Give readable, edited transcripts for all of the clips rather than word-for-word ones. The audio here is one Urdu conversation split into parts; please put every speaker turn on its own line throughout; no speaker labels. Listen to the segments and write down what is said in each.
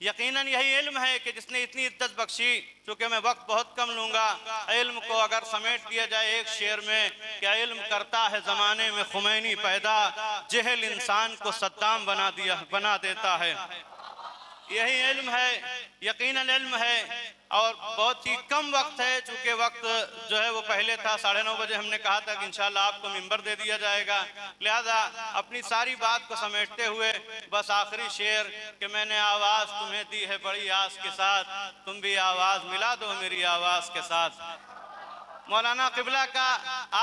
یقیناً یہی علم ہے کہ جس نے اتنی عزت بخشی. چونکہ میں وقت بہت کم لوں گا، علم کو اگر سمیٹ دیا جائے ایک شعر میں کہ علم کرتا ہے زمانے میں خمینی پیدا، جہل انسان کو صدام بنا دیتا ہے. یہی علم ہے، یقیناً علم ہے. اور بہت ہی کم وقت ہے، چونکہ وقت جو ہے وہ پہلے تھا 9:30 بجے، ہم نے کہا تھا کہ انشاءاللہ آپ کو منبر دے دیا جائے گا. لہذا اپنی ساری بات کو سمیٹتے ہوئے بس آخری شعر کہ میں نے آواز تمہیں دی ہے بڑی آس کے ساتھ، تم بھی آواز ملا دو میری آواز کے ساتھ. مولانا قبلہ کا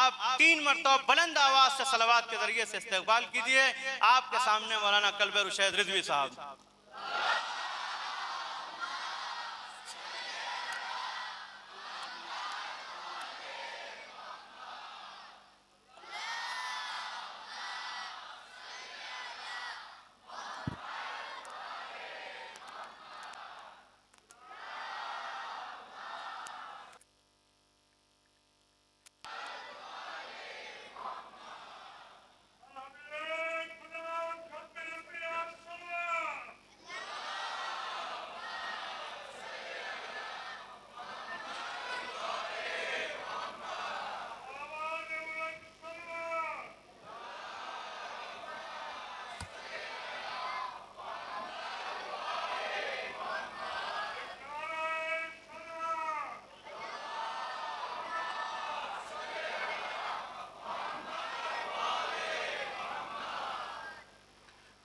آپ 3 مرتبہ بلند آواز سے صلوات کے ذریعے سے استقبال کیجئے. آپ کے سامنے مولانا کلب رشید رضوی صاحب.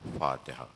فاتحہ.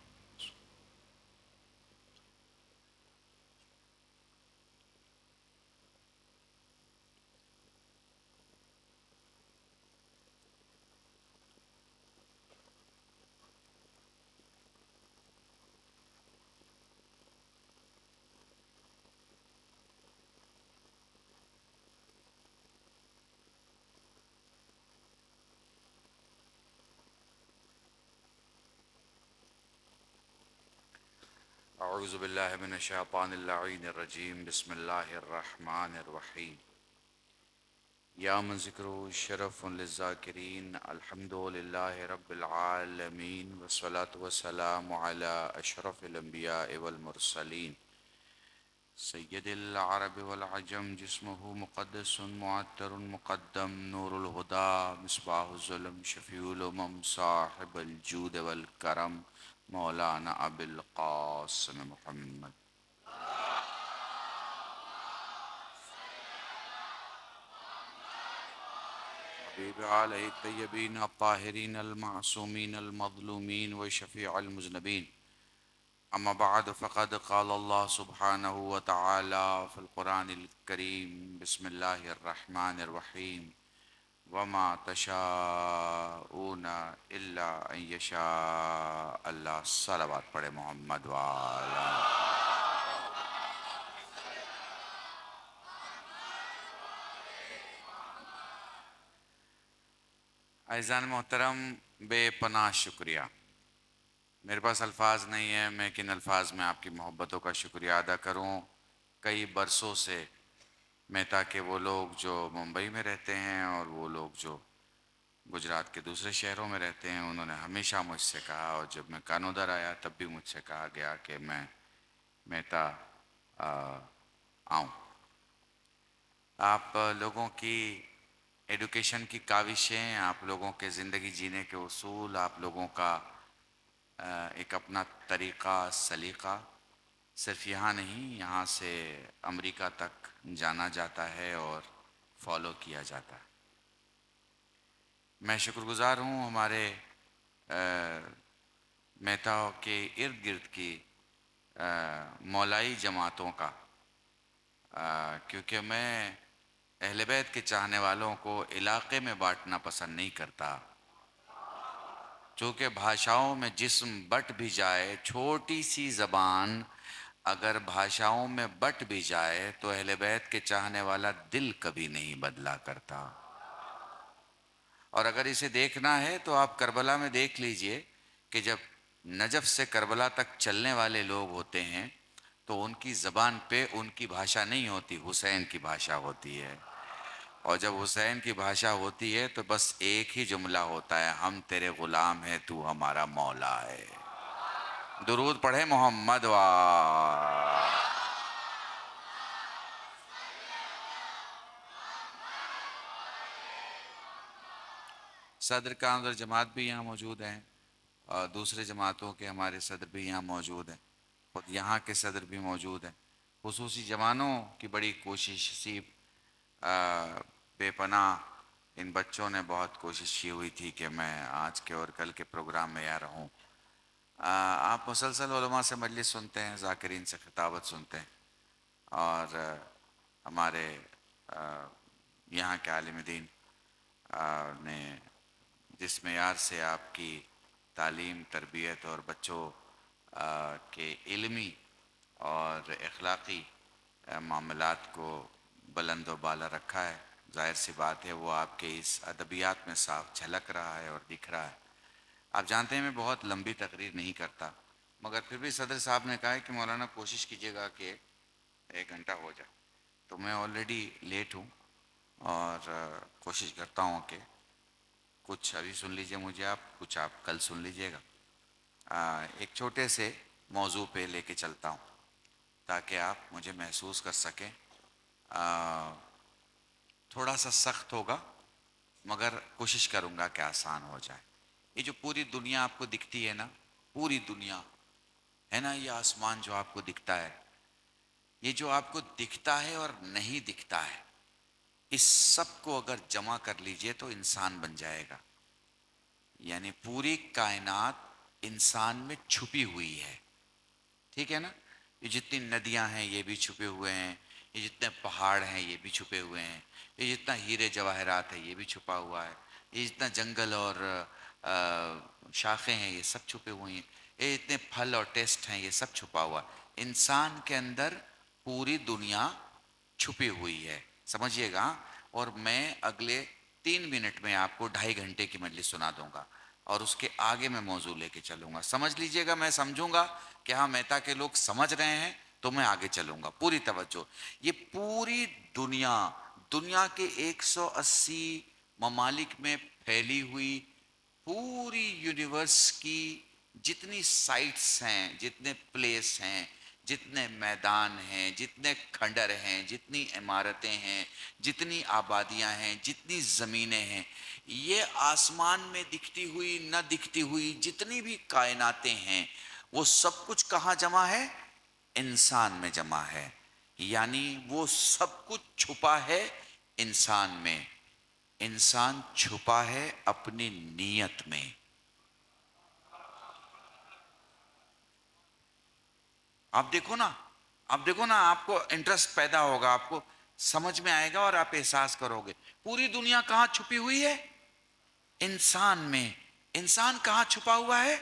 اعوذ باللہ من الشیطان اللعین الرجیم. بسم اللہ الرحمن الرحیم. یا من ذکر شرف للذاکرین. الحمد للہ رب العالمین والصلاة والسلام علی اشرف الانبیاء والمرسلین سید العرب والعجم. جسمہ مقدس معطر مقدم نور الہدا مصباح الظلم شفیع الامم صاحب الجود والکرم مولانا ابو القاسم محمد. حبیب علیہ الطیبین الطاہرین المعصومین المظلومین وشفیع المذنبین. اما بعد فقد قال اللہ سبحانہ وتعالی فی القرآن الکریم. بسم اللہ الرحمن الرحیم. وما تشاءون الا ان یشاء اللہ. صلوات پڑھے محمد والا. عزیزان محترم، بے پناہ شکریہ. میرے پاس الفاظ نہیں ہیں میں کن الفاظ میں آپ کی محبتوں کا شکریہ ادا کروں. کئی برسوں سے میں تاکہ وہ لوگ جو ممبئی میں رہتے ہیں اور وہ لوگ جو گجرات کے دوسرے شہروں میں رہتے ہیں، انہوں نے ہمیشہ مجھ سے کہا، اور جب میں کانودر آیا تب بھی مجھ سے کہا گیا کہ میں مہتا آؤں. آپ لوگوں کی ایڈوکیشن کی کاوشیں، آپ لوگوں کے زندگی جینے کے اصول، آپ لوگوں کا ایک اپنا طریقہ سلیقہ صرف یہاں نہیں، یہاں سے امریکہ تک جانا جاتا ہے اور فالو کیا جاتا ہے. میں شکر گزار ہوں ہمارے مہتا کے ارد گرد کی مولائی جماعتوں کا، کیونکہ میں اہل بیت کے چاہنے والوں کو علاقے میں بانٹنا پسند نہیں کرتا. چونکہ بھاشاؤں میں جسم بٹ بھی جائے، چھوٹی سی زبان اگر بھاشاؤں میں بٹ بھی جائے تو اہل بیت کے چاہنے والا دل کبھی نہیں بدلا کرتا. اور اگر اسے دیکھنا ہے تو آپ کربلا میں دیکھ لیجئے کہ جب نجف سے کربلا تک چلنے والے لوگ ہوتے ہیں تو ان کی زبان پہ ان کی بھاشا نہیں ہوتی، حسین کی بھاشا ہوتی ہے. اور جب حسین کی بھاشا ہوتی ہے تو بس ایک ہی جملہ ہوتا ہے، ہم تیرے غلام ہیں تو ہمارا مولا ہے. درود پڑھے محمد وا. صدر کامر جماعت بھی یہاں موجود ہیں اور دوسرے جماعتوں کے ہمارے صدر بھی یہاں موجود ہیں. خود یہاں کے صدر بھی موجود ہیں. خصوصی جوانوں کی بڑی کوشش سی بے پناہ ان بچوں نے بہت کوشش کی ہوئی تھی کہ میں آج کے اور کل کے پروگرام میں یہاں رہوں. آپ مسلسل علماء سے مجلس سنتے ہیں، ذاکرین سے خطابت سنتے ہیں، اور ہمارے یہاں کے عالم دین نے جس معیار سے آپ کی تعلیم، تربیت اور بچوں کے علمی اور اخلاقی معاملات کو بلند و بالا رکھا ہے، ظاہر سی بات ہے وہ آپ کے اس ادبیات میں صاف جھلک رہا ہے اور دکھ رہا ہے. آپ جانتے ہیں میں بہت لمبی تقریر نہیں کرتا، مگر پھر بھی صدر صاحب نے کہا ہے کہ مولانا کوشش کیجیے گا کہ 1 گھنٹہ ہو جائے. تو میں آلریڈی لیٹ ہوں اور کوشش کرتا ہوں کہ کچھ ابھی سن لیجئے مجھے، آپ کچھ آپ کل سن لیجئے گا. ایک چھوٹے سے موضوع پہ لے کے چلتا ہوں تاکہ آپ مجھے محسوس کر سکیں. تھوڑا سا سخت ہوگا مگر کوشش کروں گا کہ آسان ہو جائے. یہ جو پوری دنیا آپ کو دکھتی ہے نا، پوری دنیا ہے نا، یہ آسمان جو آپ کو دکھتا ہے، یہ جو آپ کو دکھتا ہے اور نہیں دکھتا ہے، اس سب کو اگر جمع کر لیجئے تو انسان بن جائے گا. یعنی پوری کائنات انسان میں چھپی ہوئی ہے. ٹھیک ہے نا؟ یہ جتنی ندیاں ہیں یہ بھی چھپے ہوئے ہیں، یہ جتنے پہاڑ ہیں یہ بھی چھپے ہوئے ہیں، یہ جتنا ہیرے جواہرات ہے یہ بھی چھپا ہوا ہے، یہ جتنا جنگل اور شاخیں ہیں یہ سب چھپے ہوئے ہیں، یہ جتنے پھل اور ٹیسٹ ہیں یہ سب چھپا ہوا ہے. انسان کے اندر پوری دنیا چھپی ہوئی ہے، سمجھیے گا. اور میں اگلے 3 منٹ میں آپ کو 2.5 گھنٹے کی مجلس سنا دوں گا اور اس کے آگے میں موضوع لے کے چلوں گا. سمجھ لیجئے گا، میں سمجھوں گا کہ ہاں مہتا کے لوگ سمجھ رہے ہیں تو میں آگے چلوں گا. پوری توجہ. یہ پوری دنیا کے 180 ممالک میں پھیلی ہوئی پوری یونیورس کی جتنی سائٹس ہیں، جتنے پلیس ہیں، جتنے میدان ہیں، جتنے کھنڈر ہیں، جتنی عمارتیں ہیں، جتنی آبادیاں ہیں، جتنی زمینیں ہیں، یہ آسمان میں دکھتی ہوئی نہ دکھتی ہوئی جتنی بھی کائناتیں ہیں، وہ سب کچھ کہاں جمع ہے؟ انسان میں جمع ہے. یعنی وہ سب کچھ چھپا ہے انسان میں. انسان چھپا ہے اپنی نیت میں. آپ دیکھو نا، آپ کو انٹرسٹ پیدا ہوگا، آپ کو سمجھ میں آئے گا اور آپ احساس کرو گے. پوری دنیا کہاں چھپی ہوئی ہے؟ انسان میں. انسان کہاں چھپا ہوا ہے؟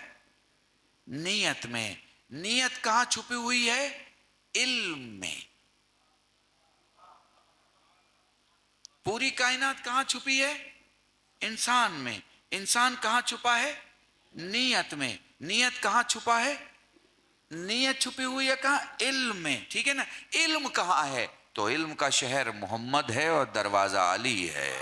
نیت میں. نیت کہاں چھپی ہوئی ہے؟ علم میں. پوری کائنات کہاں چھپی ہے؟ انسان میں. انسان کہاں چھپا ہے؟ نیت میں. نیت کہاں چھپا ہے؟ نیت چھپی ہوئی ہے کہاں؟ علم میں. ٹھیک ہے نا؟ علم کہاں ہے؟ تو علم کا شہر محمد ہے اور دروازہ علی ہے.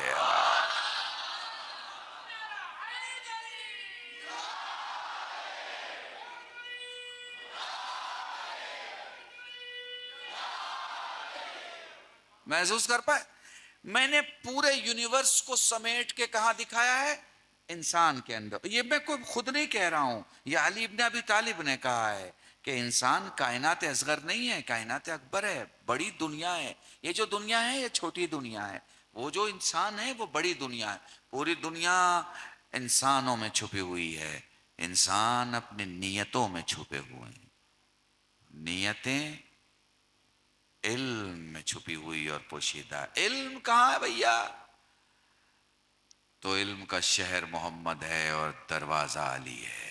محسوس کر پائے؟ میں نے پورے یونیورس کو سمیٹ کے کہاں دکھایا ہے؟ انسان کے اندر. یہ میں کوئی خود نہیں کہہ رہا ہوں، یہ علی ابن ابی طالب نے کہا ہے کہ انسان کائنات اصغر نہیں ہے، کائنات اکبر ہے، بڑی دنیا ہے. یہ جو دنیا ہے یہ چھوٹی دنیا ہے، وہ جو انسان ہے وہ بڑی دنیا ہے. پوری دنیا انسانوں میں چھپی ہوئی ہے. انسان اپنی نیتوں میں چھپے ہوئے ہیں. نیتیں علم میں چھپی ہوئی اور پوشیدہ. علم کہاں ہے بھیا؟ تو علم کا شہر محمد ہے اور دروازہ علی ہے.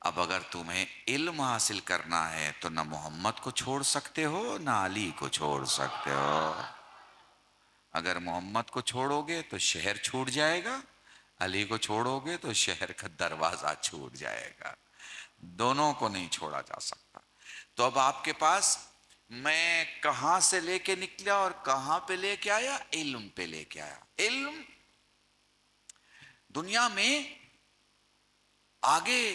اب اگر تمہیں علم حاصل کرنا ہے تو نہ محمد کو چھوڑ سکتے ہو نہ علی کو چھوڑ سکتے ہو. اگر محمد کو چھوڑو گے تو شہر چھوٹ جائے گا، علی کو چھوڑو گے تو شہر کا دروازہ چھوٹ جائے گا. دونوں کو نہیں چھوڑا جا سکتا. تو اب آپ کے پاس میں کہاں سے لے کے نکلا اور کہاں پہ لے کے آیا؟ علم پہ لے کے آیا. علم دنیا میں آگے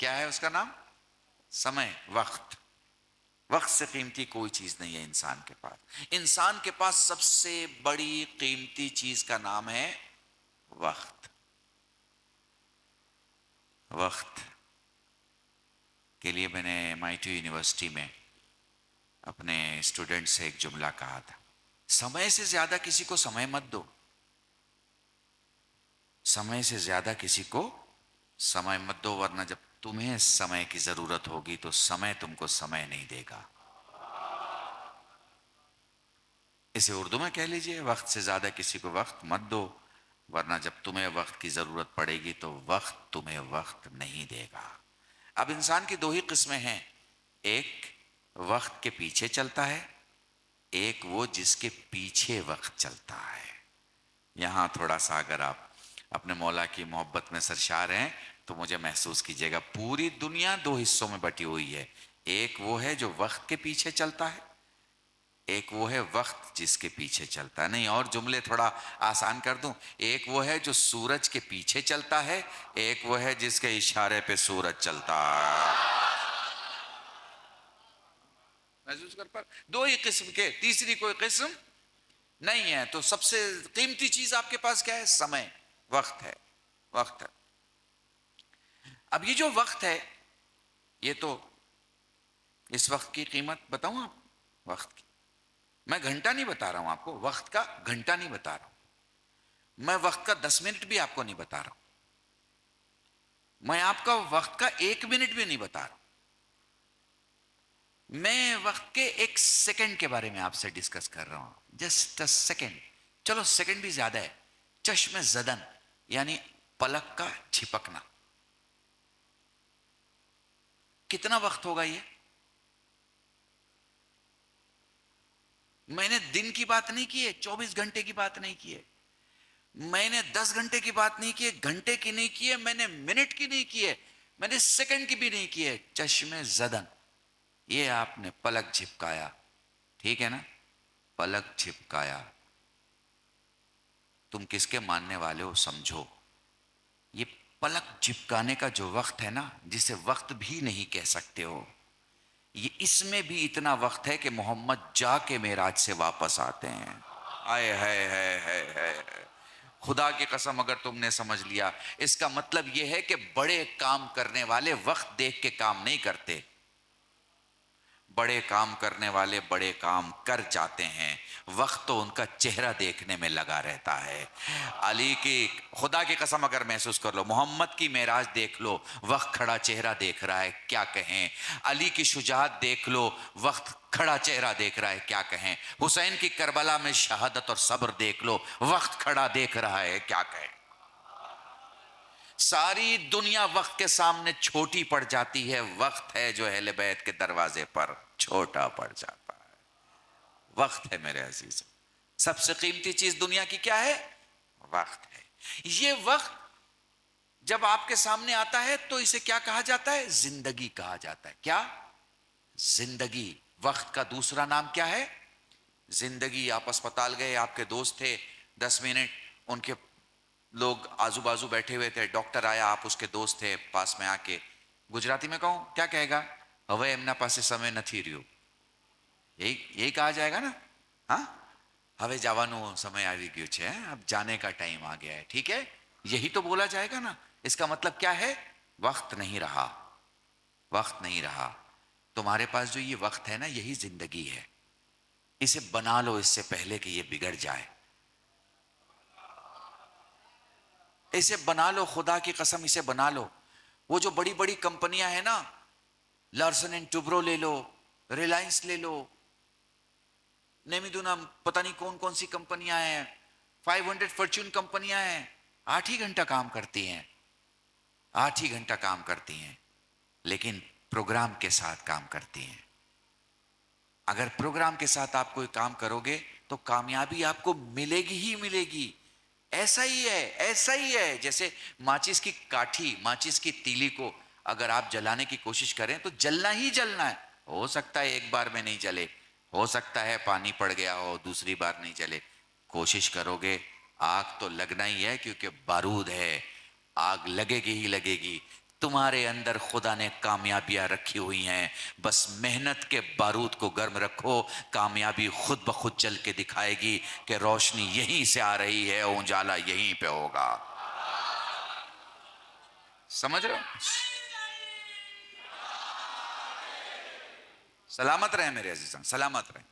کیا ہے اس کا نام؟ سمے، وقت. وقت سے قیمتی کوئی چیز نہیں ہے انسان کے پاس. انسان کے پاس سب سے بڑی قیمتی چیز کا نام ہے وقت. وقت کے لیے میں نے MIT یونیورسٹی میں اپنے اسٹوڈنٹ سے ایک جملہ کہا تھا: سمے سے زیادہ کسی کو سمے مت دو. سمے سے زیادہ کسی کو سمے مت دو، ورنہ جب تمہیں سمے کی ضرورت ہوگی تو سمے تم کو سمے نہیں دے گا. اسے اردو میں کہہ لیجئے: وقت سے زیادہ کسی کو وقت مت دو، ورنہ جب تمہیں وقت کی ضرورت پڑے گی تو وقت تمہیں وقت نہیں دے گا. اب انسان کی دو ہی قسمیں ہیں: ایک وقت کے پیچھے چلتا ہے، ایک وہ جس کے پیچھے وقت چلتا ہے. یہاں تھوڑا سا اگر آپ اپنے مولا کی محبت میں سرشار ہیں تو مجھے محسوس کیجئے گا. پوری دنیا دو حصوں میں بٹی ہوئی ہے. ایک وہ ہے جو وقت کے پیچھے چلتا ہے، ایک وہ ہے وقت جس کے پیچھے چلتا ہے. نہیں، اور جملے تھوڑا آسان کر دوں: ایک وہ ہے جو سورج کے پیچھے چلتا ہے، ایک وہ ہے جس کے اشارے پہ سورج چلتا ہے. محسوس کر پر دو ہی قسم کے، تیسری کوئی قسم نہیں ہے. تو سب سے قیمتی چیز آپ کے پاس کیا ہے؟ سمے، وقت ہے. وقت ہے. اب یہ جو وقت ہے، یہ تو اس وقت کی قیمت بتاؤں آپ؟ وقت کی میں گھنٹہ نہیں بتا رہا ہوں آپ کو، وقت کا گھنٹہ نہیں بتا رہا ہوں میں، وقت کا 10 منٹ بھی آپ کو نہیں بتا رہا ہوں میں، آپ کا وقت کا 1 منٹ بھی نہیں بتا رہا ہوں میں وقت کے 1 سیکنڈ کے بارے میں آپ سے ڈسکس کر رہا ہوں. جسٹ اے سیکنڈ، چلو سیکنڈ بھی زیادہ ہے. چشم زدن یعنی پلک کا جھپکنا. کتنا وقت ہوگا یہ؟ میں نے دن کی بات نہیں کی ہے، 24 گھنٹے کی بات نہیں کی ہے، میں نے 10 گھنٹے کی بات نہیں کی ہے، گھنٹے کی نہیں کی ہے، میں نے منٹ کی نہیں کی ہے، میں نے سیکنڈ کی بھی نہیں کی ہے. چشم زدن، یہ آپ نے پلک جھپکایا، ٹھیک ہے نا؟ پلک جھپکایا. تم کس کے ماننے والے ہو سمجھو. یہ پلک جھپکانے کا جو وقت ہے نا، جسے وقت بھی نہیں کہہ سکتے ہو، یہ اس میں بھی اتنا وقت ہے کہ محمد جا کے معراج سے واپس آتے ہیں. آئے ہے خدا کی قسم، اگر تم نے سمجھ لیا، اس کا مطلب یہ ہے کہ بڑے کام کرنے والے وقت دیکھ کے کام نہیں کرتے. بڑے کام کرنے والے بڑے کام کر جاتے ہیں، وقت تو ان کا چہرہ دیکھنے میں لگا رہتا ہے. علی کی خدا کی قسم اگر محسوس کر لو، محمد کی معراج دیکھ لو، وقت کھڑا چہرہ دیکھ رہا ہے، کیا کہیں. علی کی شجاعت دیکھ لو، وقت کھڑا چہرہ دیکھ رہا ہے، کیا کہیں. حسین کی کربلا میں شہادت اور صبر دیکھ لو، وقت کھڑا دیکھ رہا ہے، کیا کہیں. ساری دنیا وقت کے سامنے چھوٹی پڑ جاتی ہے، وقت ہے جو اہل بیت کے دروازے پر چھوٹا پڑ جاتا ہے. وقت ہے میرے عزیز. سب سے قیمتی چیز دنیا کی کیا ہے؟ وقت ہے. یہ وقت جب آپ کے سامنے آتا ہے تو اسے کیا کہا جاتا ہے؟ زندگی کہا جاتا ہے. کیا؟ زندگی. وقت کا دوسرا نام کیا ہے؟ زندگی. آپ اسپتال گئے، آپ کے دوست تھے، 10 منٹ ان کے لوگ آزو بازو بیٹھے ہوئے تھے، ڈاکٹر آیا، آپ اس کے دوست تھے، پاس میں آ کے گجراتی میں کہوں کیا کہے گا؟ હવે એમના પાસે સમય નથી રહ્યો. یہی کہا جائے گا نا. ہاں، હવે જવાનો સમય આવી ગયો છે، اب جانے کا ٹائم آ گیا ہے، ٹھیک ہے، یہی تو بولا جائے گا نا. اس کا مطلب کیا ہے؟ وقت نہیں رہا. وقت نہیں رہا. تمہارے پاس جو یہ وقت ہے نا، یہی زندگی ہے. اسے بنا لو اس سے پہلے کہ یہ بگڑ جائے. اسے بنا لو، خدا کی قسم اسے بنا لو. وہ جو بڑی بڑی کمپنیاں ہیں نا، لارسن اینڈ ٹوبرو لے لو، ریلائنس لے لو، نمیدونم پتہ نہیں کون کون سی کمپنیاں ہیں، 500 فارچون کمپنیاں ہیں، 8 ہی گھنٹہ کام کرتی ہیں. 8 ہی گھنٹہ کام کرتی ہیں، لیکن پروگرام کے ساتھ کام کرتی ہیں. اگر پروگرام کے ساتھ آپ کوئی کام کرو گے تو کامیابی آپ کو ملے گی ہی ملے گی. ایسا ہی ہے، ایسا ہی ہے جیسے ماچس کی کاٹھی، ماچس کی تیلی کو اگر آپ جلانے کی کوشش کریں تو جلنا ہی جلنا ہے. ہو سکتا ہے ایک بار میں نہیں جلے، ہو سکتا ہے پانی پڑ گیا ہو، دوسری بار نہیں جلے. کوشش کرو گے آگ تو لگنا ہی ہے، کیونکہ بارود ہے، آگ لگے گی ہی لگے گی. تمہارے اندر خدا نے کامیابیاں رکھی ہوئی ہیں، بس محنت کے بارود کو گرم رکھو، کامیابی خود بخود چل کے دکھائے گی کہ روشنی یہیں سے آ رہی ہے، اجالا یہیں پہ ہوگا۔ سمجھ رہے ہو؟ سلامت رہیں میرے عزیزان، سلامت رہیں۔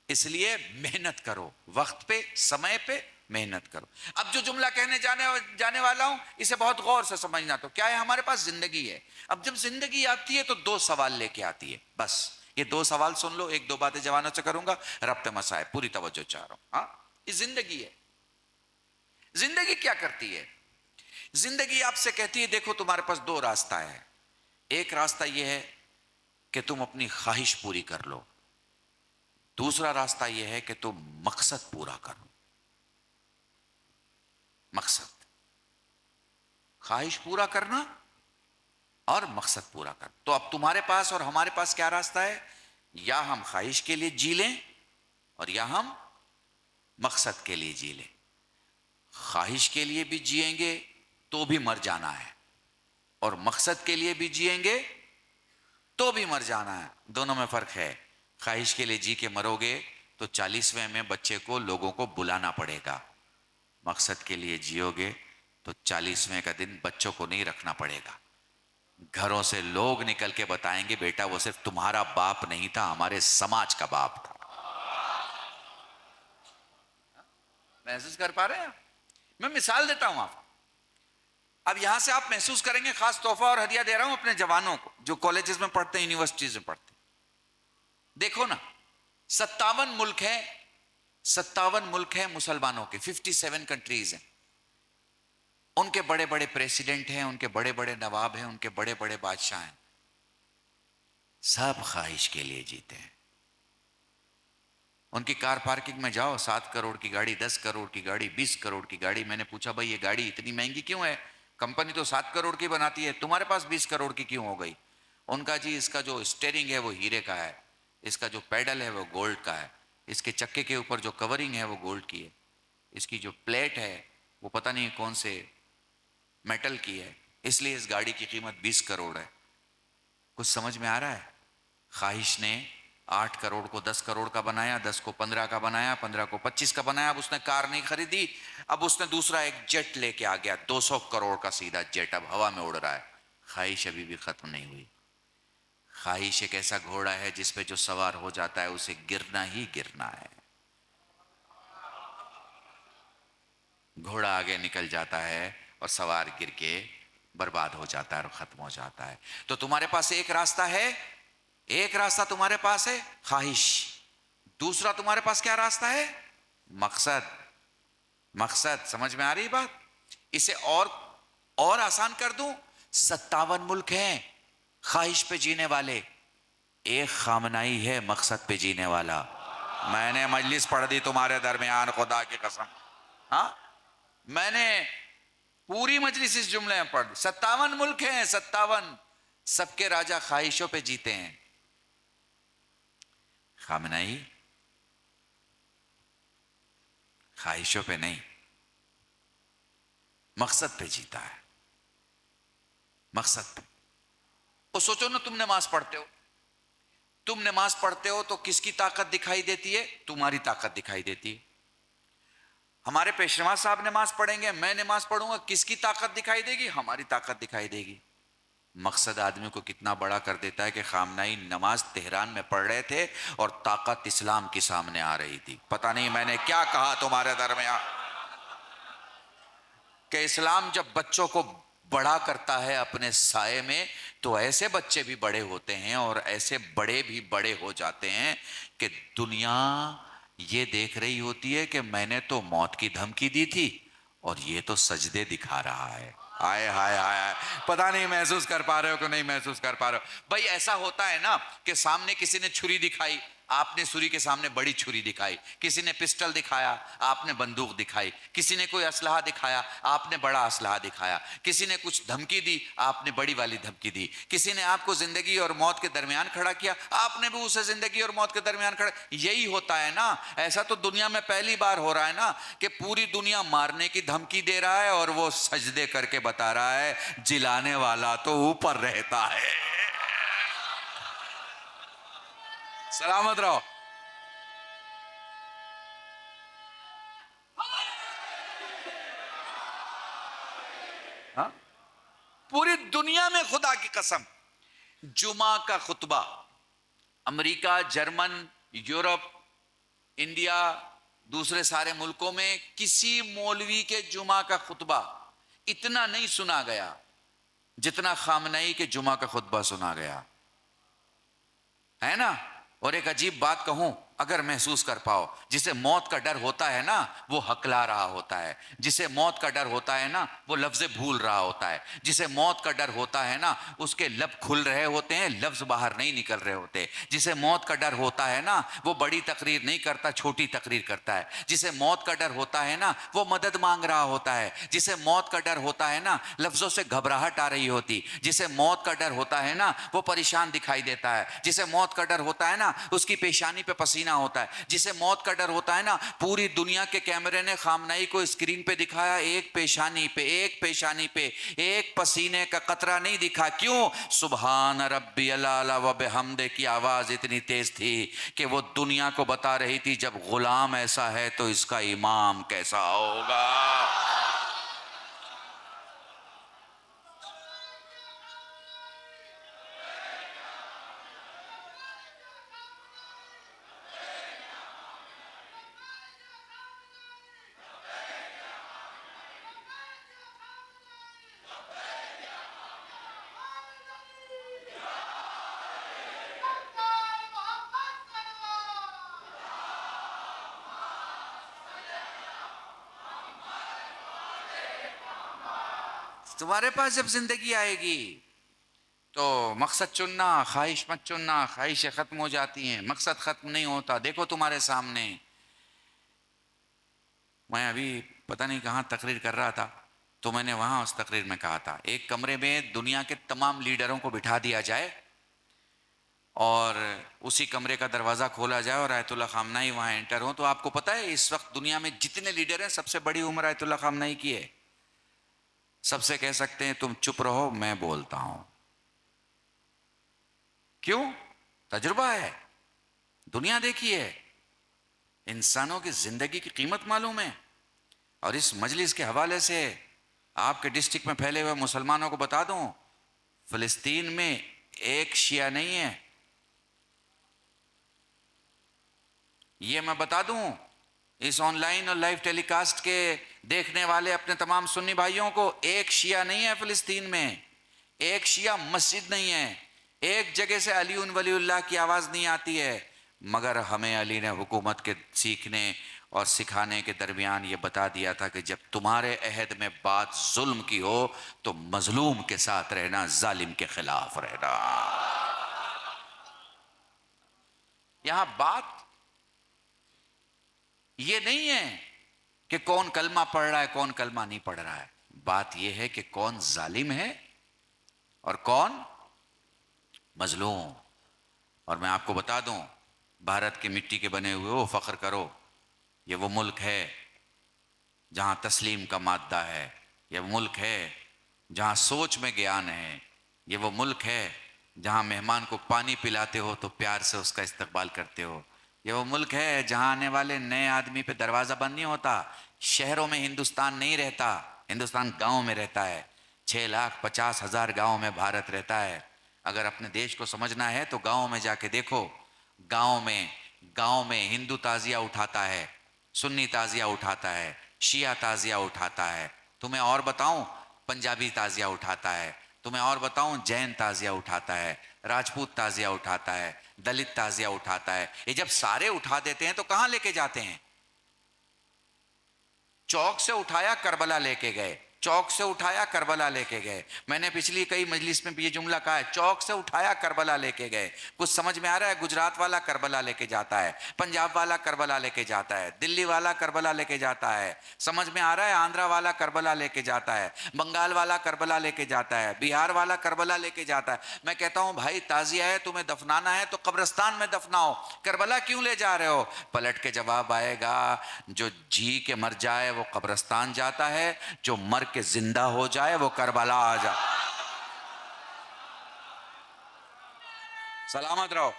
اس لیے محنت کرو، وقت پہ، سمے پہ محنت کرو۔ اب جو جملہ کہنے جانے والا ہوں اسے بہت غور سے سمجھنا۔ تو کیا ہے؟ ہمارے پاس زندگی ہے۔ اب جب زندگی آتی ہے تو دو سوال لے کے آتی ہے، بس یہ دو سوال سن لو، ایک دو باتیں جوانوں سے کروں گا، ربط مسائل، پوری توجہ چاہ رہا ہوں۔ ہاں، یہ زندگی ہے۔ زندگی کیا کرتی ہے؟ زندگی آپ سے کہتی ہے دیکھو تمہارے پاس دو راستہ ہے۔ ایک راستہ یہ ہے کہ تم اپنی خواہش پوری کر لو، دوسرا راستہ یہ ہے کہ تم مقصد پورا کرو۔ مقصد، خواہش پورا کرنا اور مقصد پورا کرنا۔ تو اب تمہارے پاس اور ہمارے پاس کیا راستہ ہے؟ یا ہم خواہش کے لیے جی لیں اور یا ہم مقصد کے لیے جی لیں۔ خواہش کے لیے بھی جیئیں گے تو بھی مر جانا ہے، اور مقصد کے لیے بھی جیئیں گے تو بھی مر جانا ہے۔ دونوں میں فرق ہے۔ خواہش کے لیے جی کے مرو گے تو 40ویں میں بچے کو لوگوں کو بلانا پڑے گا، مقصد کے لیے جیو گے تو 40ویں کا دن بچوں کو نہیں رکھنا پڑے گا، گھروں سے لوگ نکل کے بتائیں گے بیٹا وہ صرف تمہارا باپ نہیں تھا، ہمارے سماج کا باپ تھا۔ محسوس کر پا رہے ہیں؟ میں مثال دیتا ہوں آپ کو۔ اب یہاں سے آپ محسوس کریں گے، خاص تحفہ اور ہدیہ دے رہا ہوں اپنے جوانوں کو جو کالجز میں پڑھتے ہیں، یونیورسٹیز میں پڑھتے ہیں۔ دیکھو نا، 57 ملک ہیں، 57 ملک ہیں مسلمانوں کے، 57 کنٹریز ہیں۔ ان کے بڑے بڑے پریسیڈنٹ ہیں، ان کے بڑے بڑے نواب ہیں، ان کے بڑے بڑے بادشاہ ہیں، سب خواہش کے لیے جیتے ہیں۔ ان کی کار پارکنگ میں جاؤ، 7 کروڑ کی گاڑی، 10 کروڑ کی گاڑی، 20 کروڑ کی گاڑی۔ میں نے پوچھا بھائی یہ گاڑی اتنی مہنگی کیوں ہے؟ کمپنی تو 7 کروڑ کی بناتی ہے، تمہارے پاس 20 کروڑ کی کیوں ہو گئی؟ ان کا جی اس کا جو اسٹیئرنگ ہے وہ ہیرے کا ہے، اس کا جو پیڈل ہے وہ گولڈ کا ہے، اس کے چکے کے اوپر جو کورنگ ہے وہ گولڈ کی ہے، اس کی جو پلیٹ ہے وہ پتہ نہیں کون سے میٹل کی ہے، اس لیے اس گاڑی کی قیمت 20 کروڑ ہے۔ کچھ سمجھ میں آ رہا ہے؟ خواہش نے 8 کروڑ کو 10 کروڑ کا بنایا، 10 کو 15 کا بنایا، 15 کو 25 کا بنایا۔ اب اس نے کار نہیں خریدی، اب اس نے دوسرا ایک جیٹ لے کے آ گیا، 200 کروڑ کا سیدھا جیٹ، اب ہوا میں اڑ رہا ہے۔ خواہش ابھی بھی ختم نہیں ہوئی۔ خواہش ایک ایسا گھوڑا ہے جس پہ جو سوار ہو جاتا ہے اسے گرنا ہی گرنا ہے۔ گھوڑا آگے نکل جاتا ہے اور سوار گر کے برباد ہو جاتا ہے اور ختم ہو جاتا ہے۔ تو تمہارے پاس ایک راستہ ہے، ایک راستہ تمہارے پاس ہے خواہش، دوسرا تمہارے پاس کیا راستہ ہے؟ مقصد۔ مقصد سمجھ میں آ رہی بات؟ اسے اور آسان کر دوں، 57 ملک ہیں خواہش پہ جینے والے، ایک خامنائی ہے مقصد پہ جینے والا۔ میں نے مجلس پڑھ دی تمہارے درمیان، خدا کی قسم، ہاں میں نے پوری مجلس اس جملے میں پڑھ دی۔ 57 ملک ہیں، 57، سب کے راجا خواہشوں پہ جیتے ہیں۔ خامنائی خواہشوں پہ نہیں، مقصد پہ جیتا ہے، مقصد پہ۔ وہ سوچو نا، تم نماز پڑھتے ہو، تم نماز پڑھتے ہو تو کس کی طاقت دکھائی دیتی ہے؟ تمہاری طاقت دکھائی دیتی ہے۔ ہمارے پیشوا صاحب نماز پڑھیں گے، میں نماز پڑھوں گا، کس کی طاقت دکھائی دے گی؟ ہماری طاقت دکھائی دے گی۔ مقصد آدمی کو کتنا بڑا کر دیتا ہے کہ خامنائی نماز تہران میں پڑھ رہے تھے اور طاقت اسلام کی سامنے آ رہی تھی۔ پتہ نہیں میں نے کیا کہا تمہارے درمیان، کہ اسلام جب بچوں کو بڑا کرتا ہے اپنے سائے میں تو ایسے بچے بھی بڑے ہوتے ہیں اور ایسے بڑے بھی بڑے ہو جاتے ہیں کہ دنیا یہ دیکھ رہی ہوتی ہے کہ میں نے تو موت کی دھمکی دی تھی اور یہ تو سجدے دکھا رہا ہے۔ ہائے ہائے ہائے، پتہ نہیں محسوس کر پا رہے ہو کہ نہیں محسوس کر پا رہے ہو؟ بھائی ایسا ہوتا ہے نا کہ سامنے کسی نے چھری دکھائی، آپ نے سوری کے سامنے بڑی چھری دکھائی، کسی نے پسٹل دکھایا، آپ نے بندوق دکھائی، کسی نے کوئی اسلحہ دکھایا، آپ نے بڑا اسلحہ دکھایا، کسی نے کچھ دھمکی دی، آپ نے بڑی والی دھمکی دی، کسی نے آپ کو زندگی اور موت کے درمیان کھڑا کیا، آپ نے بھی اسے زندگی اور موت کے درمیان کھڑا۔ یہی ہوتا ہے نا، ایسا تو دنیا میں پہلی بار ہو رہا ہے نا کہ پوری دنیا مارنے کی دھمکی دے رہا ہے اور وہ سجدے کر کے بتا رہا ہے جلانے والا تو اوپر رہتا ہے۔ سلامت رہو۔ ہاں؟ پوری دنیا میں خدا کی قسم جمعہ کا خطبہ، امریکہ، جرمن، یورپ، انڈیا، دوسرے سارے ملکوں میں کسی مولوی کے جمعہ کا خطبہ اتنا نہیں سنا گیا جتنا خامنئی کے جمعہ کا خطبہ سنا گیا ہے نا۔ اور ایک عجیب بات کہوں، اگر محسوس کر پاؤ، جسے موت کا ڈر ہوتا ہے نا وہ ہکلا رہا ہوتا ہے، جسے موت کا ڈر ہوتا ہے نا وہ لفظ بھول رہا ہوتا ہے، جسے موت کا ڈر ہوتا ہے نا اس کے لب کھل رہے ہوتے ہیں، لفظ باہر نہیں نکل رہے ہوتے، جسے موت کا ڈر ہوتا ہے نا وہ بڑی تقریر نہیں کرتا، چھوٹی تقریر کرتا ہے، جسے موت کا ڈر ہوتا ہے نا وہ مدد مانگ رہا ہوتا ہے، جسے موت کا ڈر ہوتا ہے نا لفظوں سے گھبراہٹ آ رہی ہوتی، جسے موت کا ڈر ہوتا ہے نا وہ پریشان دکھائی دیتا ہے، جسے موت کا ڈر ہوتا ہے نا اس کی پیشانی پہ پسینہ ہوتا ہے، جسے موت کا ڈر ہوتا ہے نا پوری دنیا کے کیمرے نے خامنئی کو اسکرین پہ دکھایا، ایک پیشانی پہ ایک پسینے کا قطرہ نہیں دکھا۔ کیوں؟ سبحان ربی العلی و بحمدہ کی آواز اتنی تیز تھی کہ وہ دنیا کو بتا رہی تھی جب غلام ایسا ہے تو اس کا امام کیسا ہوگا۔ تمہارے پاس جب زندگی آئے گی تو مقصد چننا، خواہش مت چننا، خواہشیں ختم ہو جاتی ہیں، مقصد ختم نہیں ہوتا۔ دیکھو تمہارے سامنے، میں ابھی پتہ نہیں کہاں تقریر کر رہا تھا تو میں نے وہاں اس تقریر میں کہا تھا ایک کمرے میں دنیا کے تمام لیڈروں کو بٹھا دیا جائے اور اسی کمرے کا دروازہ کھولا جائے اور آیت اللہ خامنئی وہاں انٹر ہوں، تو آپ کو پتہ ہے اس وقت دنیا میں جتنے لیڈر ہیں سب سے بڑی عمر آیت اللہ خامنئی کی ہے۔ سب سے کہہ سکتے ہیں تم چپ رہو میں بولتا ہوں۔ کیوں؟ تجربہ ہے، دنیا دیکھی ہے، انسانوں کی زندگی کی قیمت معلوم ہے۔ اور اس مجلس کے حوالے سے آپ کے ڈسٹرکٹ میں پھیلے ہوئے مسلمانوں کو بتا دوں، فلسطین میں ایک شیعہ نہیں ہے، یہ میں بتا دوں اس آن لائن اور لائیو ٹیلی کاسٹ کے دیکھنے والے اپنے تمام سنی بھائیوں کو، ایک شیعہ نہیں ہے فلسطین میں، ایک شیعہ مسجد نہیں ہے، ایک جگہ سے علی ولی اللہ کی آواز نہیں آتی ہے، مگر ہمیں علی نے حکومت کے سیکھنے اور سکھانے کے درمیان یہ بتا دیا تھا کہ جب تمہارے عہد میں بات ظلم کی ہو تو مظلوم کے ساتھ رہنا، ظالم کے خلاف رہنا۔ یہاں بات یہ نہیں ہے کہ کون کلمہ پڑھ رہا ہے کون کلمہ نہیں پڑھ رہا ہے، بات یہ ہے کہ کون ظالم ہے اور کون مظلوم۔ اور میں آپ کو بتا دوں، بھارت کی مٹی کے بنے ہوئے ہو فخر کرو، یہ وہ ملک ہے جہاں تسلیم کا مادہ ہے، یہ وہ ملک ہے جہاں سوچ میں گیان ہے، یہ وہ ملک ہے جہاں مہمان کو پانی پلاتے ہو تو پیار سے اس کا استقبال کرتے ہو، یہ وہ ملک ہے جہاں آنے والے نئے آدمی پہ دروازہ بند نہیں ہوتا۔ شہروں میں ہندوستان نہیں رہتا، ہندوستان گاؤں میں رہتا ہے، 6,50,000 گاؤں میں بھارت رہتا ہے۔ اگر اپنے دیش کو سمجھنا ہے تو گاؤں میں جا کے دیکھو، گاؤں میں ہندو تعزیہ اٹھاتا ہے، سنی تعزیہ اٹھاتا ہے، شیعہ تعزیہ اٹھاتا ہے، تمہیں اور بتاؤں پنجابی تعزیہ اٹھاتا ہے، تمہیں اور بتاؤں جین تعزیہ اٹھاتا ہے، راجپوت تعزیہ اٹھاتا ہے، دلت تعزیہ اٹھاتا ہے۔ یہ جب سارے اٹھا دیتے ہیں تو کہاں لے کے جاتے ہیں؟ چوک سے اٹھایا کربلا لے کے گئے، چوک سے اٹھایا کربلا لے کے گئے. میں نے پچھلی کئی مجلس میں بھی یہ جملہ کہا ہے, چوک سے اٹھایا کربلا لے کے گئے. کچھ سمجھ میں آ رہا ہے؟ گجرات والا کربلا لے کے جاتا ہے, پنجاب والا کربلا لے کے جاتا ہے, دلی والا کربلا لے کے جاتا ہے, سمجھ میں آ رہا ہے؟ آندھرا والا کربلا لے کے جاتا ہے, بنگال والا کربلا لے کے جاتا ہے, بہار والا کربلا لے کے جاتا ہے. میں کہتا ہوں بھائی تعزیہ ہے, تمہیں دفنانا ہے تو قبرستان میں دفناؤ, کربلا کیوں لے جا رہے ہو؟ پلٹ کے جواب آئے گا, جو جی کے مر جائے وہ قبرستان جاتا ہے, جو مر کے زندہ ہو جائے وہ کربلا آ جائے. سلامت رہو,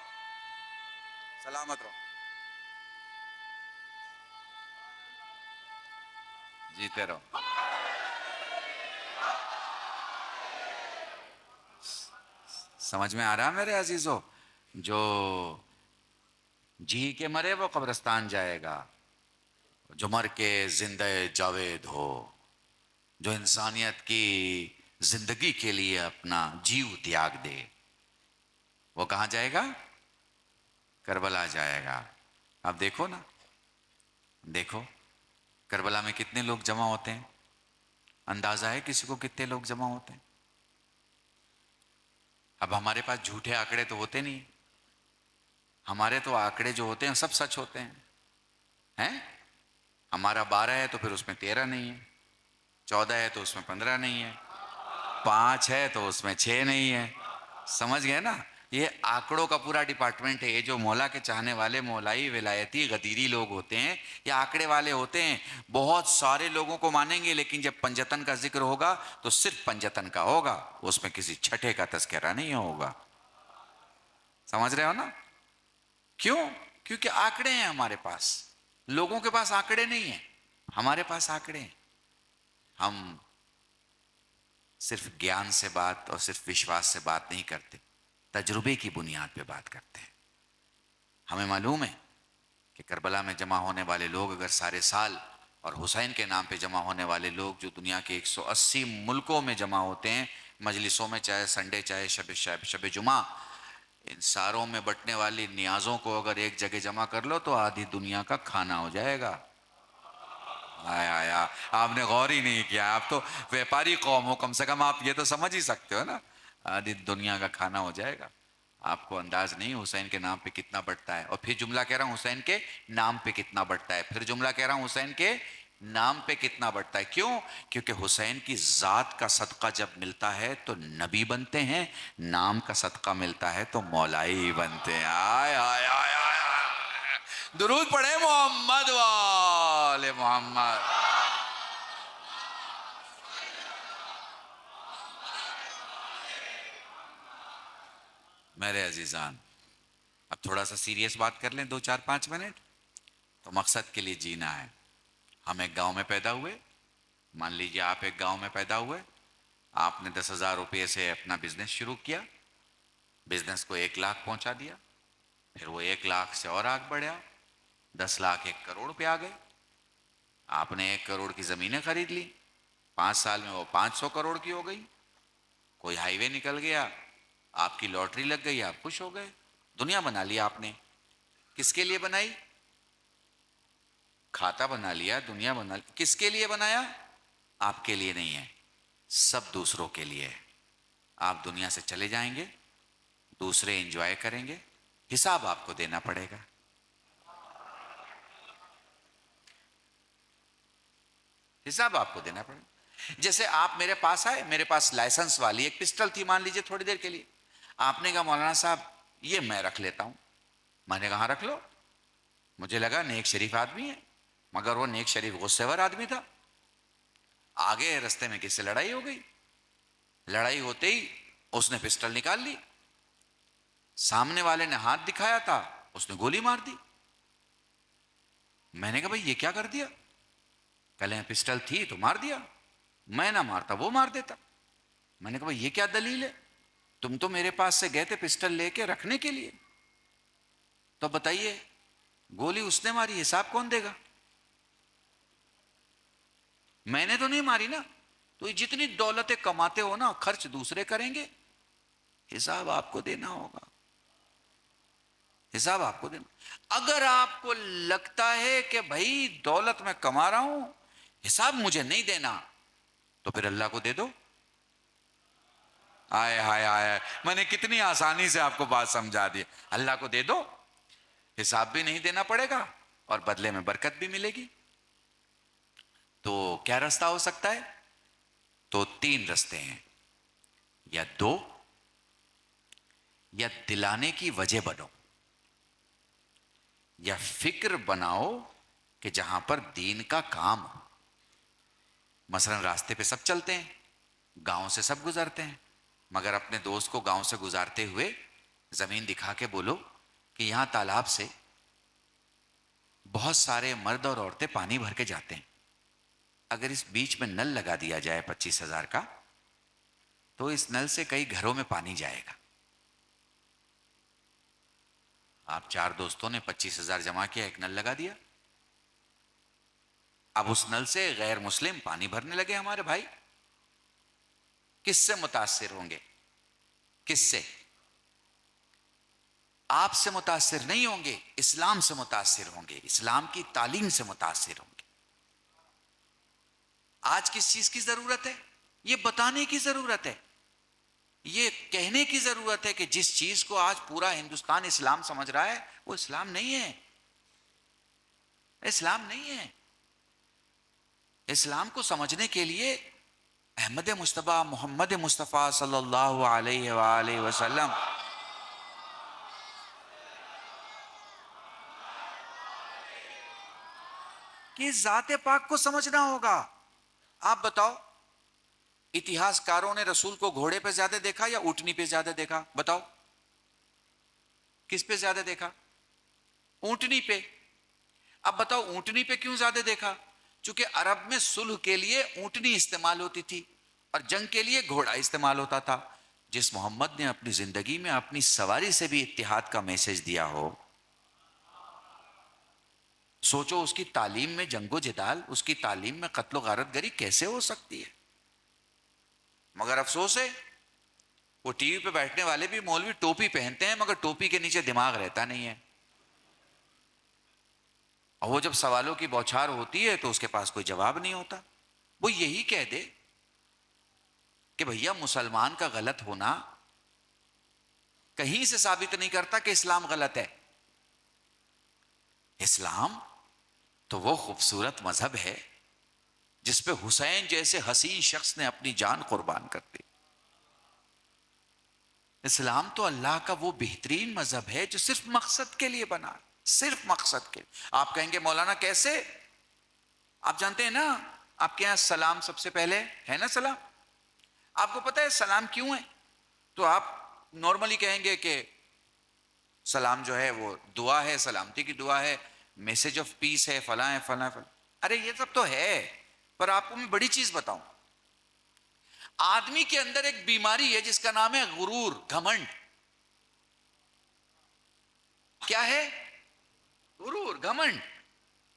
سلامت رہو, جیتے رہو. سمجھ میں آ رہا میرے عزیزو؟ جو جی کے مرے وہ قبرستان جائے گا, جو مر کے زندہ جاوید ہو, جو انسانیت کی زندگی کے لیے اپنا جیو تیاگ دے, وہ کہاں جائے گا؟ کربلا جائے گا. اب دیکھو نا, دیکھو کربلا میں کتنے لوگ جمع ہوتے ہیں؟ اندازہ ہے کسی کو کتنے لوگ جمع ہوتے ہیں؟ اب ہمارے پاس جھوٹے آنکڑے تو ہوتے نہیں, ہمارے تو آنکڑے جو ہوتے ہیں سب سچ ہوتے ہیں. ہمارا 12 ہے تو پھر اس میں 13 نہیں ہے, 14 ہے تو اس میں 15 نہیں ہے, 5 ہے تو اس میں 6 نہیں ہے. سمجھ گئے نا؟ یہ آنکڑوں کا پورا ڈپارٹمنٹ ہے. یہ جو مولا کے چاہنے والے مولائی ولایتی غدیری لوگ ہوتے ہیں, یہ آنکڑے والے ہوتے ہیں. بہت سارے لوگوں کو مانیں گے, لیکن جب پنجتن کا ذکر ہوگا تو صرف پنجتن کا ہوگا, اس میں کسی چھٹے کا تذکرہ نہیں ہوگا. سمجھ رہے ہو نا؟ کیوں؟ کیونکہ آنکڑے ہیں ہمارے پاس. لوگوں کے پاس آنکڑے نہیں ہیں, ہمارے پاس آنکڑے ہیں. ہم صرف گیان سے بات اور صرف وشواس سے بات نہیں کرتے, تجربے کی بنیاد پہ بات کرتے ہیں. ہمیں معلوم ہے کہ کربلا میں جمع ہونے والے لوگ اگر سارے سال, اور حسین کے نام پہ جمع ہونے والے لوگ جو دنیا کے 180 ملکوں میں جمع ہوتے ہیں, مجلسوں میں, چاہے سنڈے چاہے شب جمعہ, ان ساروں میں بٹنے والی نیازوں کو اگر ایک جگہ جمع کر لو تو آدھی دنیا کا کھانا ہو جائے گا. آیا آپ نے غور ہی نہیں کیا, آپ تو ویپاری قوم ہو, کم سے کم آپ یہ تو سمجھ ہی سکتے ہو نا, آدھی دنیا کا کھانا ہو جائے گا. آپ کو انداز نہیں حسین کے نام پہ کتنا بٹتا ہے. اور پھر جملہ کہہ رہا ہوں حسین کے نام پہ کتنا بٹتا ہے, پھر جملہ کہہ رہا ہوں حسین کے نام پہ کتنا بٹتا ہے. کیوں؟ کیونکہ حسین کی ذات کا صدقہ جب ملتا ہے تو نبی بنتے ہیں, نام کا صدقہ ملتا ہے تو مولائی بنتے ہیں. آئے آئے آئے آئے, درود پڑھے محمد والے محمد. میرے عزیزان, اب تھوڑا سا سیریس بات کر لیں 2-4-5 منٹ. تو مقصد کے لیے جینا ہے. ہم ایک گاؤں میں پیدا ہوئے, مان لیجیے آپ ایک گاؤں میں پیدا ہوئے, آپ نے 10,000 روپے سے اپنا بزنس شروع کیا, بزنس کو 1 لاکھ پہنچا دیا, پھر وہ 1 لاکھ سے اور آگے بڑھا, 10 لاکھ 1 کروڑ پہ آ گئے. آپ نے 1 کروڑ کی زمینیں خرید لی, 5 سال میں وہ 500 کروڑ کی ہو گئی. کوئی ہائی وے نکل گیا, آپ کی لاٹری لگ گئی, آپ خوش ہو گئے. دنیا بنا لی آپ نے. کس کے لیے بنائی؟ کھاتا بنا لیا, دنیا بنا لی. کس کے لیے بنایا؟ آپ کے لیے نہیں ہے, سب دوسروں کے لیے. آپ دنیا سے چلے جائیں گے, دوسرے انجوائے کریں گے, حساب آپ کو دینا پڑے گا. حساب آپ کو دینا پڑے گا. جیسے آپ میرے پاس آئے, میرے پاس لائسنس والی ایک پسٹل تھی مان لیجیے تھوڑی دیر کے لیے. آپ نے کہا مولانا صاحب یہ میں رکھ لیتا ہوں. میں نے کہا رکھ لو. مجھے لگا نیک شریف آدمی ہے, مگر وہ نیک شریف غصے ور آدمی تھا. آگے رستے میں کس سے لڑائی ہو گئی. لڑائی ہوتے ہی اس نے پسٹل نکال لی, سامنے والے نے ہاتھ دکھایا تھا, اس نے گولی مار دی. میں نے کہا بھائی یہ کیا کر دیا؟ کہلے پسٹل تھی تو مار دیا, میں نہ مارتا وہ مار دیتا. میں نے کہا بھائی یہ کیا دلیل ہے؟ تم تو میرے پاس سے گئے تھے پسٹل لے کے رکھنے کے لیے, تو بتائیے گولی اس نے ماری, حساب کون دے گا؟ میں نے تو نہیں ماری نا. تو یہ جتنی دولتیں کماتے ہو نا, خرچ دوسرے کریں گے, حساب آپ کو دینا ہوگا. حساب آپ کو دینا. اگر آپ کو لگتا ہے کہ بھائی دولت میں کما رہا ہوں, حساب مجھے نہیں دینا, تو پھر اللہ کو دے دو. آئے ہائے آئے, میں نے کتنی آسانی سے آپ کو بات سمجھا دی. اللہ کو دے دو, حساب بھی نہیں دینا پڑے گا اور بدلے میں برکت بھی ملے گی. تو کیا راستہ ہو سکتا ہے؟ تو 3 راستے ہیں, یا 2, یا دلانے کی وجہ بنو, یا فکر بناؤ کہ جہاں پر دین کا کام ہو. مثلا راستے پہ سب چلتے ہیں, گاؤں سے سب گزرتے ہیں, مگر اپنے دوست کو گاؤں سے گزارتے ہوئے زمین دکھا کے بولو کہ یہاں تالاب سے بہت سارے مرد اور عورتیں پانی بھر کے جاتے ہیں, اگر اس بیچ میں نل لگا دیا جائے 25,000 کا, تو اس نل سے کئی گھروں میں پانی جائے گا. آپ 4 دوستوں نے 25,000 جمع کیا, ایک نل لگا دیا. اب اس نل سے غیر مسلم پانی بھرنے لگے ہمارے بھائی. کس سے متاثر ہوں گے؟ کس سے؟ آپ سے متاثر نہیں ہوں گے, اسلام سے متاثر ہوں گے, اسلام کی تعلیم سے متاثر ہوں گے. آج کس چیز کی ضرورت ہے؟ یہ بتانے کی ضرورت ہے, یہ کہنے کی ضرورت ہے کہ جس چیز کو آج پورا ہندوستان اسلام سمجھ رہا ہے وہ اسلام نہیں ہے. اسلام نہیں ہے. اسلام کو سمجھنے کے لیے احمد مصطفیٰ محمد مصطفیٰ صلی اللہ علیہ وآلہ وسلم کی ذات پاک کو سمجھنا ہوگا. آپ بتاؤ, اتہاس کاروں نے رسول کو گھوڑے پہ زیادہ دیکھا یا اونٹنی پہ زیادہ دیکھا؟ بتاؤ کس پہ زیادہ دیکھا؟ اونٹنی پہ. اب بتاؤ اونٹنی پہ کیوں زیادہ دیکھا؟ چونکہ عرب میں صلح کے لیے اونٹنی استعمال ہوتی تھی اور جنگ کے لیے گھوڑا استعمال ہوتا تھا. جس محمد نے اپنی زندگی میں اپنی سواری سے بھی اتحاد کا میسج دیا ہو, سوچو اس کی تعلیم میں جنگ و جدال, اس کی تعلیم میں قتل و غارت گری کیسے ہو سکتی ہے؟ مگر افسوس ہے وہ ٹی وی پہ بیٹھنے والے بھی مولوی ٹوپی پہنتے ہیں مگر ٹوپی کے نیچے دماغ رہتا نہیں ہے. اور وہ جب سوالوں کی بوچھار ہوتی ہے تو اس کے پاس کوئی جواب نہیں ہوتا. وہ یہی کہہ دے کہ بھیا مسلمان کا غلط ہونا کہیں سے ثابت نہیں کرتا کہ اسلام غلط ہے. اسلام تو وہ خوبصورت مذہب ہے جس پہ حسین جیسے حسین شخص نے اپنی جان قربان کر دی. اسلام تو اللہ کا وہ بہترین مذہب ہے جو صرف مقصد کے لیے بنا, صرف مقصد کے لیے. آپ کہیں گے مولانا کیسے؟ آپ جانتے ہیں نا آپ کے یہاں سلام سب سے پہلے ہے نا سلام. آپ کو پتہ ہے سلام کیوں ہے؟ تو آپ نارملی کہیں گے کہ سلام جو ہے وہ دعا ہے, سلامتی کی دعا ہے, میسج آف پیس ہے, فلاں ہے فلاں فلاں. ارے یہ سب تو ہے, پر آپ کو میں بڑی چیز بتاؤں. آدمی کے اندر ایک بیماری ہے جس کا نام ہے غرور, گھمنڈ. کیا ہے؟ غرور, گھمنڈ.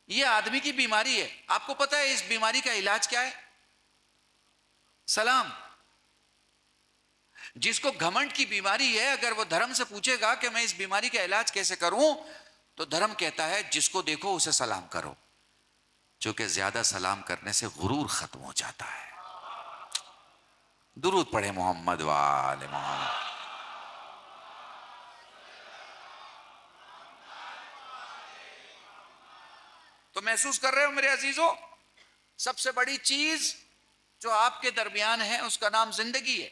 یہ آدمی کی بیماری ہے. آپ کو پتہ ہے اس بیماری کا علاج کیا ہے؟ سلام. جس کو گھمنڈ کی بیماری ہے, اگر وہ دھرم سے پوچھے گا کہ میں اس بیماری کا علاج کیسے کروں, تو دھرم کہتا ہے جس کو دیکھو اسے سلام کرو, چونکہ زیادہ سلام کرنے سے غرور ختم ہو جاتا ہے. درود پڑھے محمد وآل محمد. تو محسوس کر رہے ہو میرے عزیزوں, سب سے بڑی چیز جو آپ کے درمیان ہے اس کا نام زندگی ہے.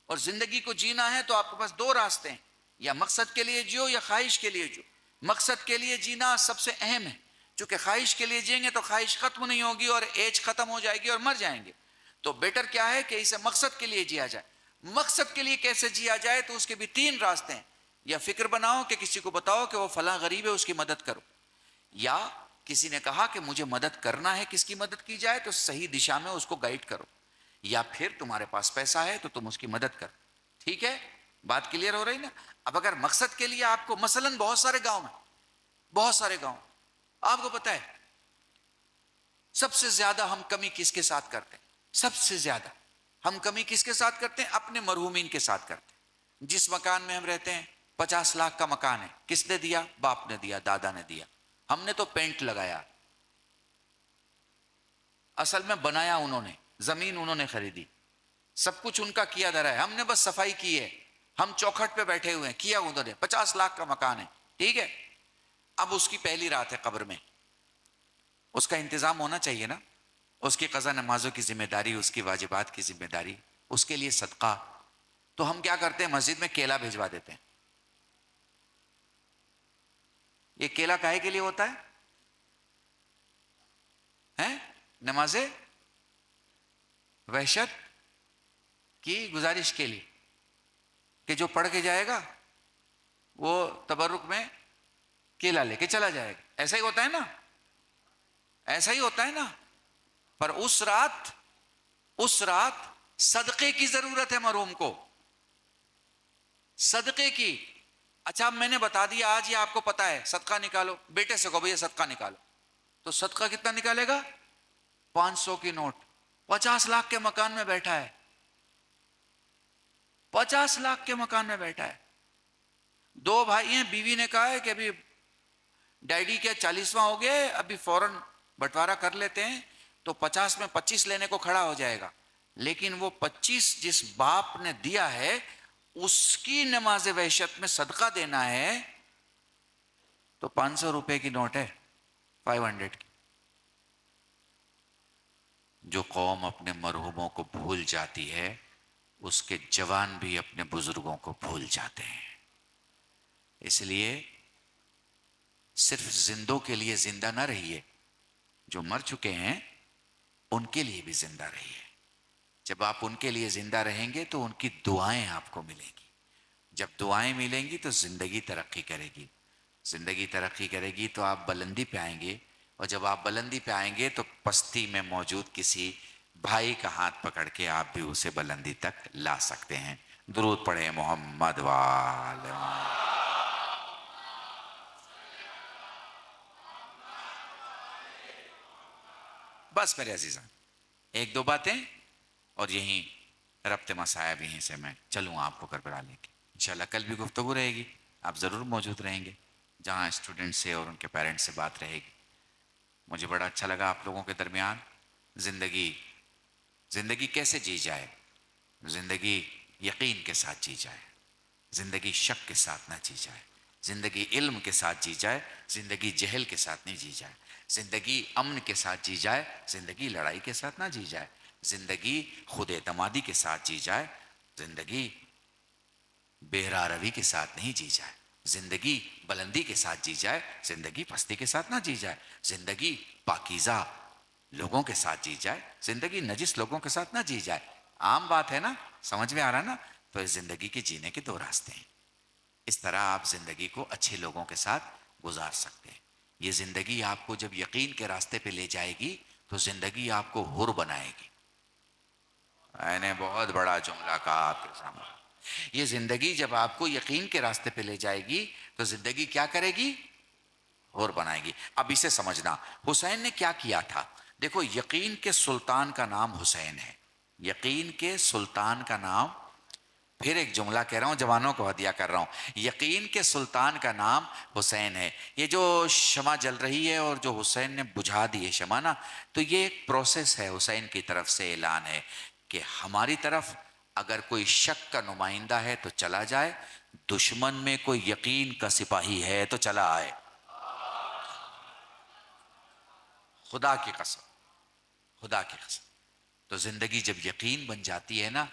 اور زندگی کو جینا ہے تو آپ کے پاس 2 راستے ہیں, یا مقصد کے لیے جیو یا خواہش کے لیے جیو. مقصد کے لیے جینا سب سے اہم ہے, چونکہ خواہش کے لیے جئیں گے تو خواہش ختم نہیں ہوگی اور ایج ختم ہو جائے گی اور مر جائیں گے. تو بیٹر کیا ہے کہ اسے مقصد کے لیے جیا جائے. مقصد کے لیے کیسے جیا جائے؟ تو اس کے بھی 3 راستے ہیں. یا فکر بناؤ کہ کسی کو بتاؤ کہ وہ فلاں غریب ہے اس کی مدد کرو, یا کسی نے کہا کہ مجھے مدد کرنا ہے, کس کی مدد کی جائے تو صحیح دشا میں اس کو گائیڈ کرو, یا پھر تمہارے پاس پیسہ ہے تو تم اس کی مدد کرو. ٹھیک ہے, بات کلیئر ہو رہی نا؟ اب اگر مقصد کے لیے آپ کو مثلاً بہت سارے گاؤں آپ کو پتہ ہے سب سے زیادہ ہم کمی کس کے ساتھ کرتے ہیں؟ سب سے زیادہ ہم کمی کس کے ساتھ کرتے ہیں؟ اپنے مرحومین کے ساتھ کرتے ہیں. جس مکان میں ہم رہتے ہیں 50 لاکھ کا مکان ہے, کس نے دیا؟ باپ نے دیا, دادا نے دیا. ہم نے تو پینٹ لگایا, اصل میں بنایا انہوں نے. زمین انہوں نے خریدی, سب کچھ ان کا کیا دھرا ہے, ہم نے بس صفائی کی ہے, ہم چوکھٹ پہ بیٹھے ہوئے ہیں, کیا انہوں نے, 50 لاکھ کا مکان ہے, ٹھیک ہے. اب اس کی پہلی رات ہے قبر میں, اس کا انتظام ہونا چاہیے نا, اس کی قضا نمازوں کی ذمہ داری, اس کی واجبات کی ذمہ داری, اس کے لیے صدقہ. تو ہم کیا کرتے ہیں, مسجد میں کیلا بھیجوا دیتے ہیں. یہ کیلا کاہے کے لیے ہوتا ہے؟ نماز وحشت کی گزارش کے لیے, کہ جو پڑھ کے جائے گا وہ تبرک میں کیلا لے کے چلا جائے گا. ایسا ہی ہوتا ہے نا, ایسا ہی ہوتا ہے نا. پر اس رات صدقے کی ضرورت ہے مرحوم کو, صدقے کی. اچھا اب میں نے بتا دیا, آج یہ آپ کو پتا ہے, صدقہ نکالو, بیٹے سے کہو بھئی صدقہ نکالو, تو صدقہ کتنا نکالے گا؟ 500 کی نوٹ. 50 لاکھ کے مکان میں بیٹھا ہے, 50 لاکھ کے مکان میں بیٹھا ہے. 2 بھائی ہیں, بیوی نے کہا ہے کہ ابھی ڈیڈی کیا 40واں ہو گیا ہے, ابھی فوراً بٹوارا کر لیتے ہیں, تو 50 میں 25 لینے کو کھڑا ہو جائے گا. لیکن وہ 25 جس باپ نے دیا ہے اس کی نماز وحشت میں صدقہ دینا ہے, تو 500 روپے کی نوٹ ہے, 500 کی. جو قوم اپنے مرحوموں کو بھول جاتی ہے اس کے جوان بھی اپنے بزرگوں کو بھول جاتے ہیں. اس لیے صرف زندوں کے لیے زندہ نہ رہیے, جو مر چکے ہیں ان کے لیے بھی زندہ رہیے. جب آپ ان کے لیے زندہ رہیں گے تو ان کی دعائیں آپ کو ملیں گی. جب دعائیں ملیں گی تو زندگی ترقی کرے گی, زندگی ترقی کرے گی تو آپ بلندی پہ آئیں گے, اور جب آپ بلندی پہ آئیں گے تو پستی میں موجود کسی بھائی کا ہاتھ پکڑ کے آپ بھی اسے بلندی تک لا سکتے ہیں. درود پڑھیں محمد وآل محمد. بس میرے عزیزان, 1-2 باتیں اور یہیں ربط مسائب یہیں سے میں چلوں آپ کو کربلا لے کے. انشاءاللہ کل بھی گفتگو رہے گی, آپ ضرور موجود رہیں گے, جہاں اسٹوڈنٹ سے اور ان کے پیرنٹس سے بات رہے گی. مجھے بڑا اچھا لگا آپ لوگوں کے درمیان. زندگی کیسے جی جائے؟ زندگی یقین کے ساتھ جی جائے, زندگی شک کے ساتھ نہ جی جائے, زندگی علم کے ساتھ جی جائے, زندگی جہل کے ساتھ نہیں جی جائے, زندگی امن کے ساتھ جی جائے, زندگی لڑائی کے ساتھ نہ جی جائے, زندگی خود اعتمادی کے ساتھ جی جائے, زندگی بہرا روی کے ساتھ نہیں جی جائے, زندگی بلندی کے ساتھ جی جائے, زندگی پستی کے ساتھ نہ جی جائے, زندگی پاکیزہ لوگوں کے ساتھ جی جائے, زندگی نجس لوگوں کے ساتھ نہ جی جائے. عام بات ہے نا, سمجھ میں آ رہا نا؟ تو اس زندگی کے جینے کے 2 راستے ہیں. اس طرح آپ زندگی کو اچھے لوگوں کے ساتھ گزار سکتے ہیں. یہ زندگی آپ کو جب یقین کے راستے پہ لے جائے گی تو زندگی آپ کو حر بنائے گی. میں نے بہت بڑا جملہ کہا آپ کے سامنے. یہ زندگی جب آپ کو یقین کے راستے پہ لے جائے گی تو زندگی کیا کرے گی؟ حر بنائے گی. اب اسے سمجھنا, حسین نے کیا کیا تھا. دیکھو, یقین کے سلطان کا نام حسین ہے, یقین کے سلطان کا نام, پھر ایک جملہ کہہ رہا ہوں, جوانوں کو ہدیہ کر رہا ہوں, یقین کے سلطان کا نام حسین ہے. یہ جو شمع جل رہی ہے اور جو حسین نے بجھا دی ہے شمع نا, تو یہ ایک پروسیس ہے, حسین کی طرف سے اعلان ہے کہ ہماری طرف اگر کوئی شک کا نمائندہ ہے تو چلا جائے, دشمن میں کوئی یقین کا سپاہی ہے تو چلا آئے. خدا کی قسم, خدا کی قسم. تو زندگی جب یقین بن جاتی ہے نا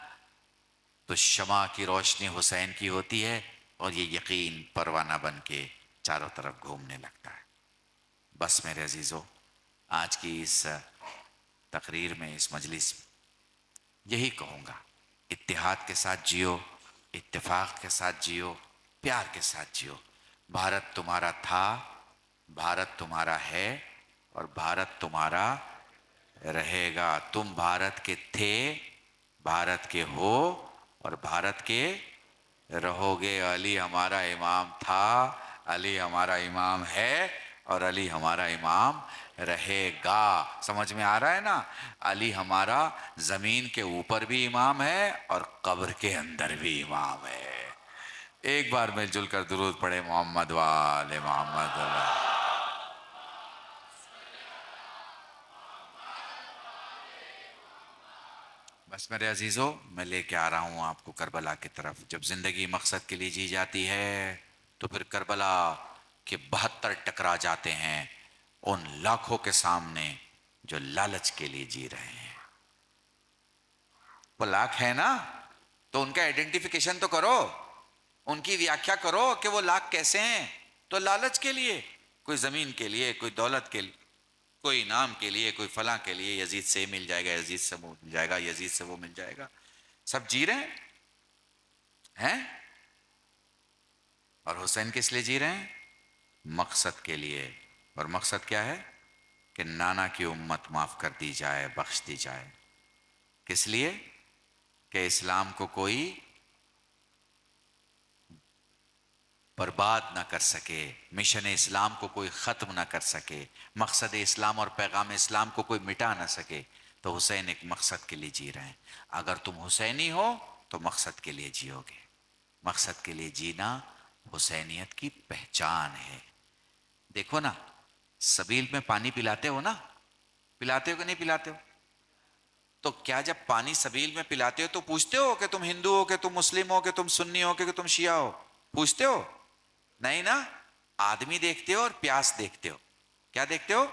تو شمع کی روشنی حسین کی ہوتی ہے, اور یہ یقین پروانہ بن کے چاروں طرف گھومنے لگتا ہے. بس میرے عزیزو, آج کی اس تقریر میں, اس مجلس میں یہی کہوں گا, اتحاد کے ساتھ جیو, اتفاق کے ساتھ جیو, پیار کے ساتھ جیو. بھارت تمہارا تھا, بھارت تمہارا ہے, اور بھارت تمہارا رہے گا. تم بھارت کے تھے, بھارت کے ہو, اور بھارت کے رہو گے. علی ہمارا امام تھا, علی ہمارا امام ہے, اور علی ہمارا امام رہے گا. سمجھ میں آ رہا ہے نا؟ علی ہمارا زمین کے اوپر بھی امام ہے اور قبر کے اندر بھی امام ہے. ایک بار مل جل کر درود پڑھے محمد وآل محمد. بس میرے عزیزو، میں لے کے آ رہا ہوں آپ کو کربلا کی طرف. جب زندگی مقصد کے لیے جی جاتی ہے تو پھر کربلا کے 72 ٹکرا جاتے ہیں ان لاکھوں کے سامنے جو لالچ کے لیے جی رہے ہیں. وہ لاکھ ہے نا، تو ان کا آئیڈینٹیفیکیشن تو کرو، ان کی ویاکھیا کرو کہ وہ لاکھ کیسے ہیں. تو لالچ کے لیے، کوئی زمین کے لیے، کوئی دولت کے لیے، کوئی انعام کے لیے، کوئی فلاں کے لیے، یزید سے مل جائے گا، یزید سے وہ مل جائے گا، یزید سے وہ مل جائے گا. سب جی رہے ہیں. اور حسین کس لیے جی رہے ہیں؟ مقصد کے لیے. اور مقصد کیا ہے؟ کہ نانا کی امت معاف کر دی جائے، بخش دی جائے. کس لیے؟ کہ اسلام کو کوئی برباد نہ کر سکے، مشن اسلام کو کوئی ختم نہ کر سکے، مقصد اسلام اور پیغام اسلام کو کوئی مٹا نہ سکے. تو حسین ایک مقصد کے لیے جی رہے ہیں. اگر تم حسینی ہو تو مقصد کے لیے جیو گے. مقصد کے لیے جینا حسینیت کی پہچان ہے. دیکھو نا، سبیل میں پانی پلاتے ہو نا، پلاتے ہو کہ نہیں پلاتے ہو؟ تو کیا جب پانی سبیل میں پلاتے ہو تو پوچھتے ہو کہ تم ہندو ہو، کہ تم مسلم ہو، کہ تم سنی ہو، کہ تم شیعہ ہو؟ پوچھتے ہو؟ نہیں نا. آدمی دیکھتے ہو اور پیاس دیکھتے ہو. کیا دیکھتے ہو؟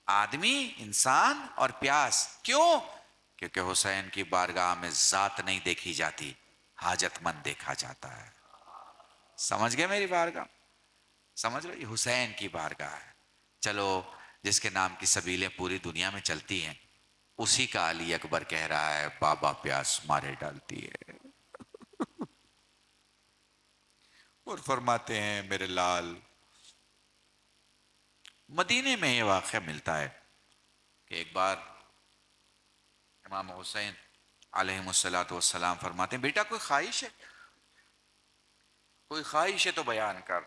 آدمی، انسان اور پیاس. کیوں؟ کیونکہ حسین کی بارگاہ میں ذات نہیں دیکھی جاتی، حاجت مند دیکھا جاتا ہے. سمجھ گئے میری بارگاہ؟ سمجھ رہے؟ یہ حسین کی بارگاہ ہے. چلو، جس کے نام کی سبیلیں پوری دنیا میں چلتی ہیں، اسی کا علی اکبر کہہ رہا ہے بابا پیاس مارے ڈالتی ہے. اور فرماتے ہیں میرے لال، مدینے میں یہ واقعہ ملتا ہے کہ ایک بار امام حسین علیہ الصلوۃ والسلام فرماتے ہیں بیٹا کوئی خواہش ہے؟ کوئی خواہش ہے تو بیان کر.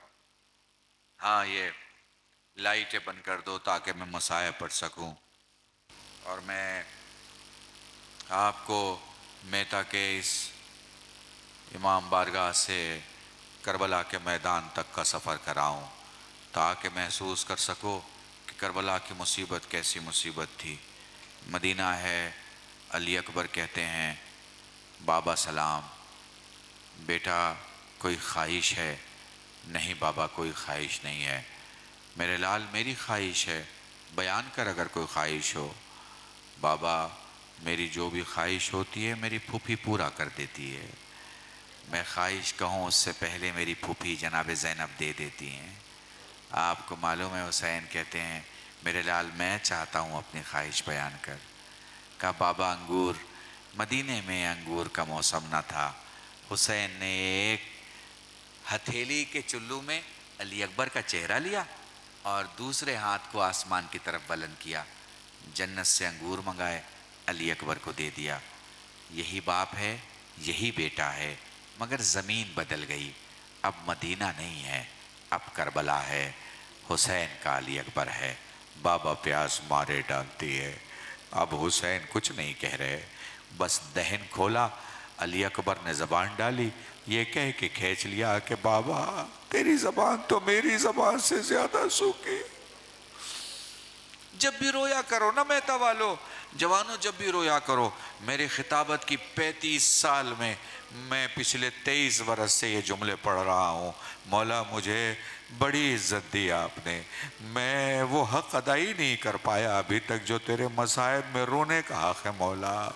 ہاں، یہ لائٹیں بند کر دو تاکہ میں مسائل پڑھ سکوں، اور میں آپ کو میتا کے اس امام بارگاہ سے کربلا کے میدان تک کا سفر کراؤں تاکہ محسوس کر سکو کہ کربلا کی مصیبت کیسی مصیبت تھی. مدینہ ہے. علی اکبر کہتے ہیں بابا سلام، بیٹا کوئی خواہش ہے؟ نہیں بابا کوئی خواہش نہیں ہے. میرے لال میری خواہش ہے، بیان کر اگر کوئی خواہش ہو. بابا میری جو بھی خواہش ہوتی ہے میری پھوپھی پورا کر دیتی ہے. میں خواہش کہوں اس سے پہلے میری پھوپھی جناب زینب دے دیتی ہیں. آپ کو معلوم ہے حسین کہتے ہیں میرے لال میں چاہتا ہوں اپنی خواہش بیان کر. کہا بابا انگور، مدینے میں انگور کا موسم نہ تھا. حسین نے ایک ہتھیلی کے چلو میں علی اکبر کا چہرہ لیا اور دوسرے ہاتھ کو آسمان کی طرف بلند کیا، جنت سے انگور منگائے، علی اکبر کو دے دیا. یہی باپ ہے، یہی بیٹا ہے، مگر زمین بدل گئی. اب مدینہ نہیں ہے، اب کربلا ہے. حسین کا علی اکبر ہے. بابا پیاس مارے ڈالتی ہے. اب حسین کچھ نہیں کہہ رہے، بس دہن کھولا. علی اکبر نے زبان ڈالی، یہ کہہ کے کھینچ لیا کہ بابا تیری زبان تو میری زبان سے زیادہ سوکھی. جب بھی رویا کرو نا مہتا والو، جوانوں جب بھی رویا کرو. میرے خطابت کی 35 سال میں پچھلے 23 برس سے یہ جملے پڑھ رہا ہوں. مولا مجھے بڑی عزت دی آپ نے، میں وہ حق ادا ہی نہیں کر پایا ابھی تک جو تیرے مصائب میں رونے کا حق ہے. مولا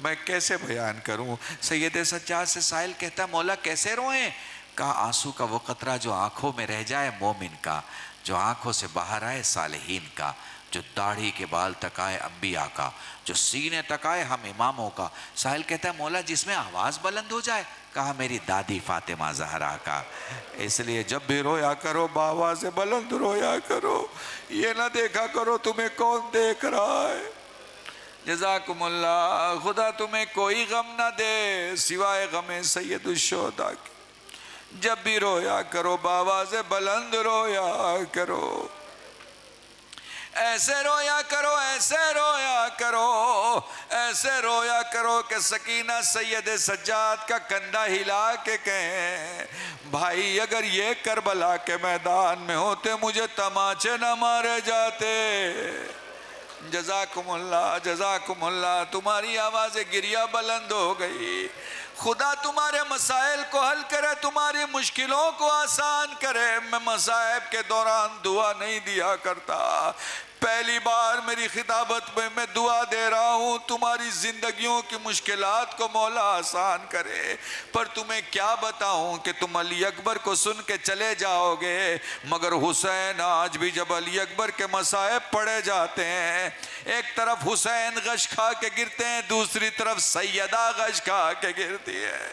میں کیسے بیان کروں؟ سید سجاد سے سائل کہتا مولا کیسے روئیں؟ کہا آنسو کا وہ قطرہ جو آنکھوں میں رہ جائے مومن کا، جو آنکھوں سے باہر آئے صالحین کا، جو داڑھی کے بال تک آئے انبیاء کا، جو سینے تک آئے ہم اماموں کا. ساحل کہتا ہے مولا جس میں آواز بلند ہو جائے. کہا میری دادی فاطمہ زہرا کا. اس لیے جب بھی رویا کرو بآواز بلند رویا کرو، یہ نہ دیکھا کرو تمہیں کون دیکھ رہا ہے. جزاکم اللہ. خدا تمہیں کوئی غم نہ دے سوائے غم سید الشہداء کی. جب بھی رویا کرو بآواز بلند رویا کرو. ایسے رویا کرو، ایسے رویا کرو، ایسے رویا کرو کہ سکینہ سید سجاد کا کندھا ہلا کے کہیں بھائی اگر یہ کربلا کے میدان میں ہوتے مجھے تماچے نہ مارے جاتے. جزاکم اللہ جزاکم اللہ. تمہاری آواز گریہ بلند ہو گئی. خدا تمہارے مسائل کو حل کرے, تمہاری مشکلوں کو آسان کرے. میں مصائب کے دوران دعا نہیں دیا کرتا. پہلی بار میری خطابت میں میں دعا دے رہا ہوں تمہاری زندگیوں کی مشکلات کو مولا آسان کرے. پر تمہیں کیا بتاؤں کہ تم علی اکبر کو سن کے چلے جاؤ گے, مگر حسین آج بھی جب علی اکبر کے مصائب پڑے جاتے ہیں, ایک طرف حسین غش کھا کے گرتے ہیں, دوسری طرف سیدہ غش کھا کے گرتی ہے.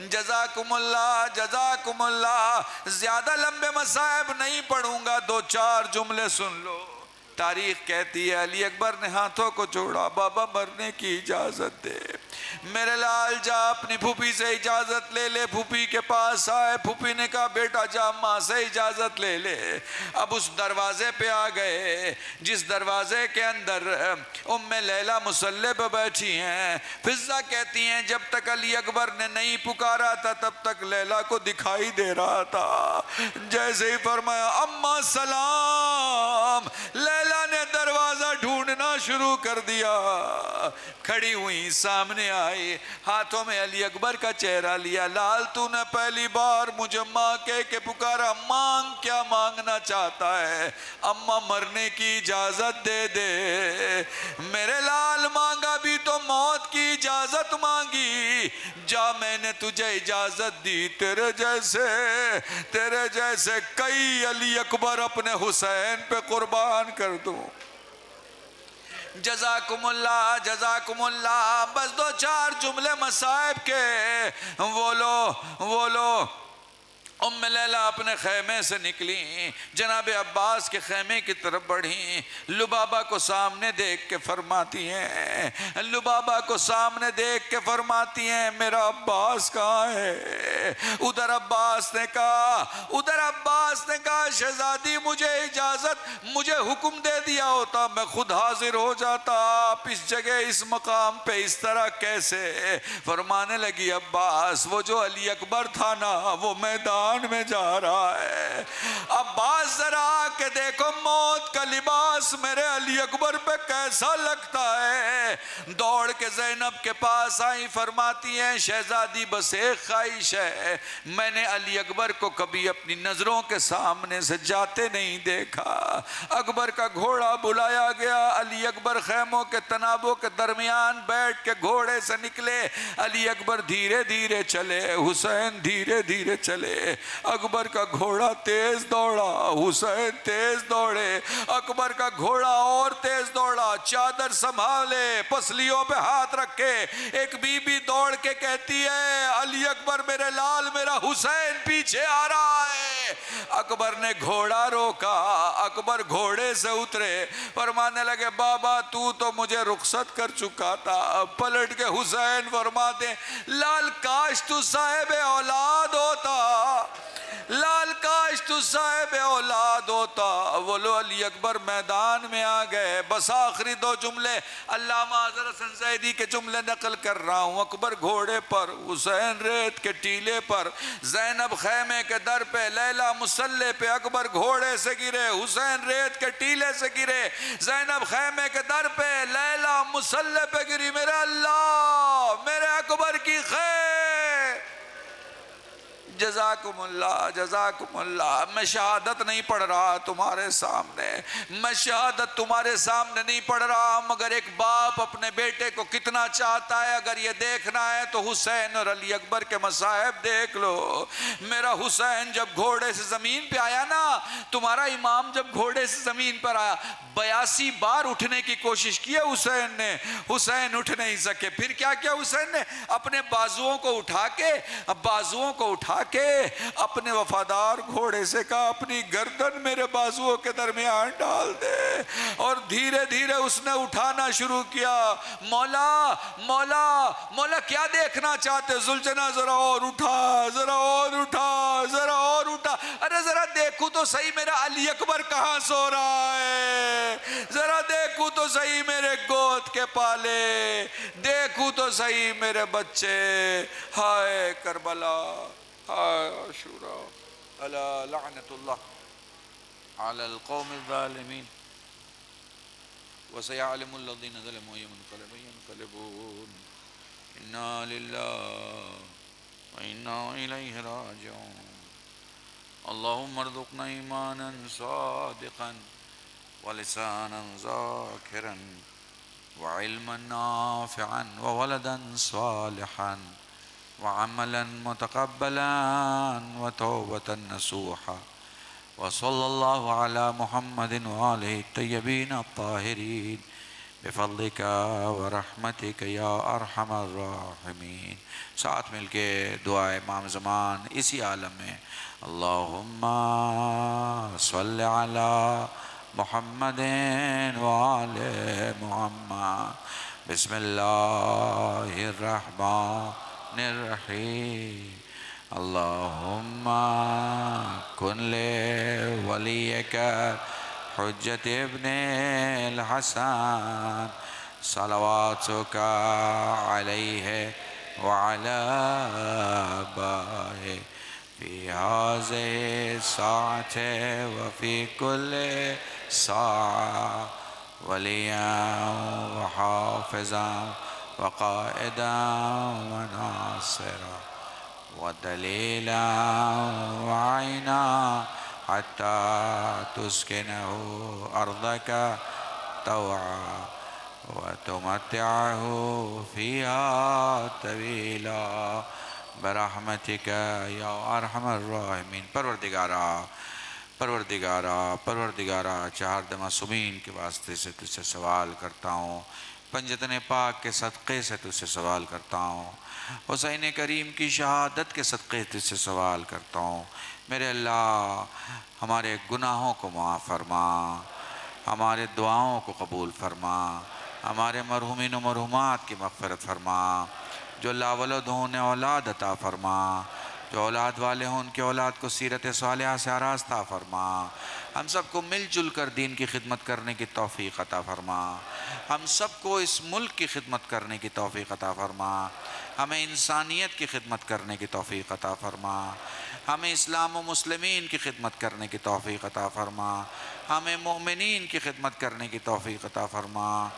جزاکم اللہ جزاکم اللہ. زیادہ لمبے مصائب نہیں پڑھوں گا, 2-4 جملے سن لو. تاریخ کہتی ہے علی اکبر نے ہاتھوں کو جوڑا, بابا مرنے کی اجازت دے, میرے لال جا اپنی پھوپھی سے اجازت لے لے. پھوپھی کے پاس آئے, پھوپھی نے کہا بیٹا جا ماں سے اجازت لے لے. اب اس دروازے پہ آ گئے جس دروازے کے اندر ام لیلہ مصلی پہ بیٹھی ہیں. فضہ کہتی ہیں جب تک علی اکبر نے نہیں پکارا تھا تب تک لیلہ کو دکھائی دے رہا تھا. جیسے ہی فرمایا اماں سلام, لیلہ نے دروازہ ڈھونڈنا شروع کر دیا. کھڑی ہوئی سامنے آئی, ہاتھوں میں علی اکبر کا چہرہ لیا. لال تو نے پہلی بار مجھے ماں کہہ کے پکارا, مانگ کیا مانگنا چاہتا ہے؟ اماں مرنے کی اجازت دے دے. میرے لال مانگا بھی تو موت کی اجازت مانگی. جا میں نے تجھے اجازت دی, تیرے جیسے کئی علی اکبر اپنے حسین پہ قربان کر دوں. جزاکم اللہ جزاکم اللہ. بس 2-4 جملے مصائب کے. وہ لو ام لیلہ اپنے خیمے سے نکلی, جناب عباس کے خیمے کی طرف بڑھی. لبابہ کو سامنے دیکھ کے فرماتی ہیں, لبابہ کو سامنے دیکھ کے فرماتی ہیں میرا عباس کہاں ہے؟ ادھر عباس نے کہا شہزادی مجھے اجازت, مجھے حکم دے دیا ہوتا میں خود حاضر ہو جاتا, آپ اس جگہ اس مقام پہ اس طرح کیسے؟ فرمانے لگی عباس وہ جو علی اکبر تھا نا وہ میدان میں جا رہا ہے. عباس ذرا آ کے دیکھو موت کا لباس میرے علی اکبر پہ کیسا لگتا ہے. دوڑ کے زینب کے پاس آئی, فرماتی ہیں شہزادی بس ایک خواہش ہے, میں نے علی اکبر کو کبھی اپنی نظروں کے سامنے سے جاتے نہیں دیکھا. اکبر کا گھوڑا بلایا گیا, علی اکبر خیموں کے تنابوں کے درمیان بیٹھ کے گھوڑے سے نکلے. علی اکبر دھیرے دھیرے چلے, حسین دھیرے دھیرے چلے. اکبر کا گھوڑا تیز دوڑا, حسین تیز دوڑے. اکبر کا گھوڑا اور تیز دوڑا, چادر سنبھالے, پسلیوں پہ ہاتھ رکھے. ایک بی بی دوڑ کے کہتی ہے علی اکبر میرے لال میرا حسین پیچھے آ رہا ہے. اکبر نے گھوڑا روکا, اکبر گھوڑے سے اترے, فرمانے لگے بابا تو مجھے رخصت کر چکا تھا. پلٹ کے حسین فرماتے لال کاش تو صاحب اولاد ہوتا, لال کاش تو صاحب اولاد ہوتا. وہ لو علی اکبر میدان میں آ گئے. بس آخری 2 جملے علامہ حضرت حسن زیدی کے جملے نقل کر رہا ہوں. اکبر گھوڑے پر, حسین ریت کے ٹیلے پر, زینب خیمے کے در پہ, لیلہ مصلی پہ. اکبر گھوڑے سے گرے, حسین ریت کے ٹیلے سے گرے, زینب خیمے کے در پہ, لیلہ مصلی پہ گری. میرے اللہ میرے اکبر کی خیر. جزاکم اللہ جزاکم اللہ. میں شہادت نہیں پڑھ رہا تمہارے سامنے, میں شہادت تمہارے سامنے نہیں پڑھ رہا, مگر ایک باپ اپنے بیٹے کو کتنا چاہتا ہے. اگر یہ دیکھنا ہے تو حسین اور علی اکبر کے مصائب دیکھ لو. میرا حسین جب گھوڑے سے زمین پہ آیا نا, تمہارا امام جب گھوڑے سے زمین پر آیا 82 بار اٹھنے کی کوشش کی ہے حسین نے, حسین اٹھ نہیں سکے. پھر کیا کیا حسین نے؟ اپنے بازوؤں کو اٹھا کے اپنے وفادار گھوڑے سے کہا اپنی گردن میرے بازوؤں کے درمیان ڈال دے, اور دھیرے دھیرے اس نے اٹھانا شروع کیا. مولا مولا مولا کیا دیکھنا چاہتے؟ زلجنا ذرا اور اٹھا, ذرا اور اٹھا, ذرا اور اٹھا. ارے ذرا دیکھو تو صحیح میرا علی اکبر کہاں سو رہا ہے, ذرا دیکھو تو صحیح میرے گود کے پالے, دیکھو تو صحیح میرے بچے. ہائے کربلا, ہائے عاشورا, الا لعنت اللہ علی القوم الظالمین. وسيعلم الذين ظلموا أي منقلب ينقلبون إنا لله وإنا إليه راجعون اللهم ارزقنا إيمانا صادقا ولسانا ذاكرا وعلما نافعا وولدا صالحا وعملا متقبلا وتوبة نصوحا وصلى الله على محمد وآله الطيبين الطاهرين بفضلك ورحمتك یا ارحم الراحمین. ساتھ مل کے دعا امام زمان اسی عالم میں اللہم صل علی محمد وآل محمد بسم اللہ الرحمن الرحیم اللہم کن لولیک حجت ابن الحسن صلواتک علیہ وعلی آبائہ فی هذه الساعة وفي كل ساعة وليا وحافظا وقائدا وناصرا ودليلا وعينا حتى تسكنه أرضك طوعا وتمتعه فيها طويلا برحمتک یا ارحم الراحمین. پروردگارا چہار معصومین کے واسطے سے تجھ سے سوال کرتا ہوں، پنجتن پاک کے صدقے سے تجھ سے سوال کرتا ہوں، حسین کریم کی شہادت کے صدقے تجھ سے سوال کرتا ہوں. میرے اللہ ہمارے گناہوں کو معاف فرما، ہمارے دعاؤں کو قبول فرما، ہمارے مرحومین و مرحومات کی مغفرت فرما، جو لاولد ہوں انہیں اولاد عطا فرما، جو اولاد والے ہوں ان کے اولاد کو سیرت صالحہ سے آراستہ فرما، ہم سب کو مل جل کر دین کی خدمت کرنے کی توفیق عطا فرما، ہم سب کو اس ملک کی خدمت کرنے کی توفیق عطا فرما، ہمیں انسانیت کی خدمت کرنے کی توفیق عطا فرما، ہمیں اسلام و مسلمین کی خدمت کرنے کی توفیق عطا فرما، ہمیں مومنین کی خدمت کرنے کی توفیق عطا فرما.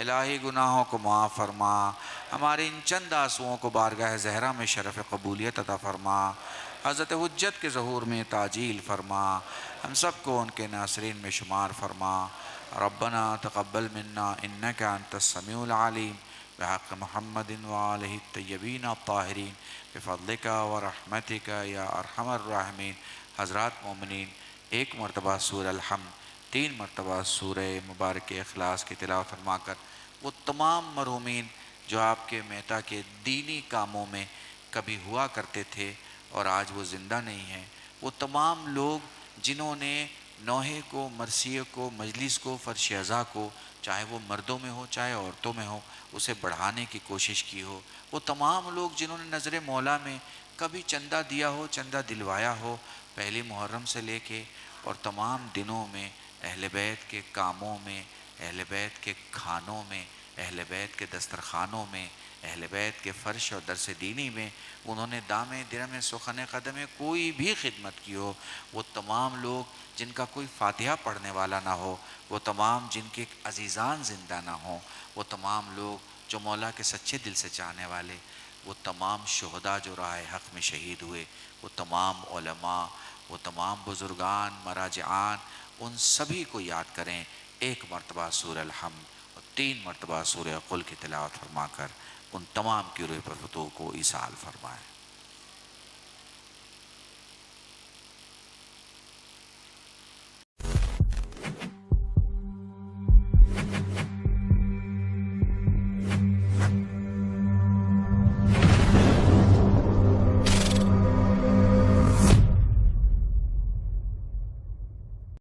الہی گناہوں کو معاف فرما، ہمارے ان چند آنسوؤں کو بارگاہ زہرا میں شرف قبولیت عطا فرما، حضرت حجت کے ظہور میں تعجیل فرما، ہم سب کو ان کے ناصرین میں شمار فرما. ربنا تقبل منا انک انت السمیع العلیم بحق محمد وآلہ الطیبین الطاہرین بفضلک ورحمتک یا ارحم الراحمین. حضرات مومنین، ایک مرتبہ سورہ الحمد، 3 مرتبہ سورہ مبارک اخلاص کی تلاوت فرما کر وہ تمام مرحومین جو آپ کے مہتا کے دینی کاموں میں کبھی ہوا کرتے تھے اور آج وہ زندہ نہیں ہیں، وہ تمام لوگ جنہوں نے نوحے کو، مرثیے کو، مجلس کو، فرش ازا کو، چاہے وہ مردوں میں ہو چاہے عورتوں میں ہو، اسے بڑھانے کی کوشش کی ہو، وہ تمام لوگ جنہوں نے نظر مولا میں کبھی چندہ دیا ہو، چندہ دلوایا ہو، پہلی محرم سے لے کے اور تمام دنوں میں اہل بیت کے کاموں میں، اہل بیت کے کھانوں میں، اہل بیت کے دسترخوانوں میں، اہل بیت کے فرش اور درس دینی میں انہوں نے دامِ درم سخن قدم کوئی بھی خدمت کی ہو، وہ تمام لوگ جن کا کوئی فاتحہ پڑھنے والا نہ ہو، وہ تمام جن کے عزیزان زندہ نہ ہوں، وہ تمام لوگ جو مولا کے سچے دل سے چاہنے والے، وہ تمام شہداء جو راہ حق میں شہید ہوئے، وہ تمام علماء، وہ تمام بزرگان، مراجعان، ان سبھی کو یاد کریں. 1 مرتبہ سورہ الحمد اور 3 مرتبہ سورہ قل کی تلاوت فرما کر ان تمام کی روح پر فتوح کو ایصال فرمائیں.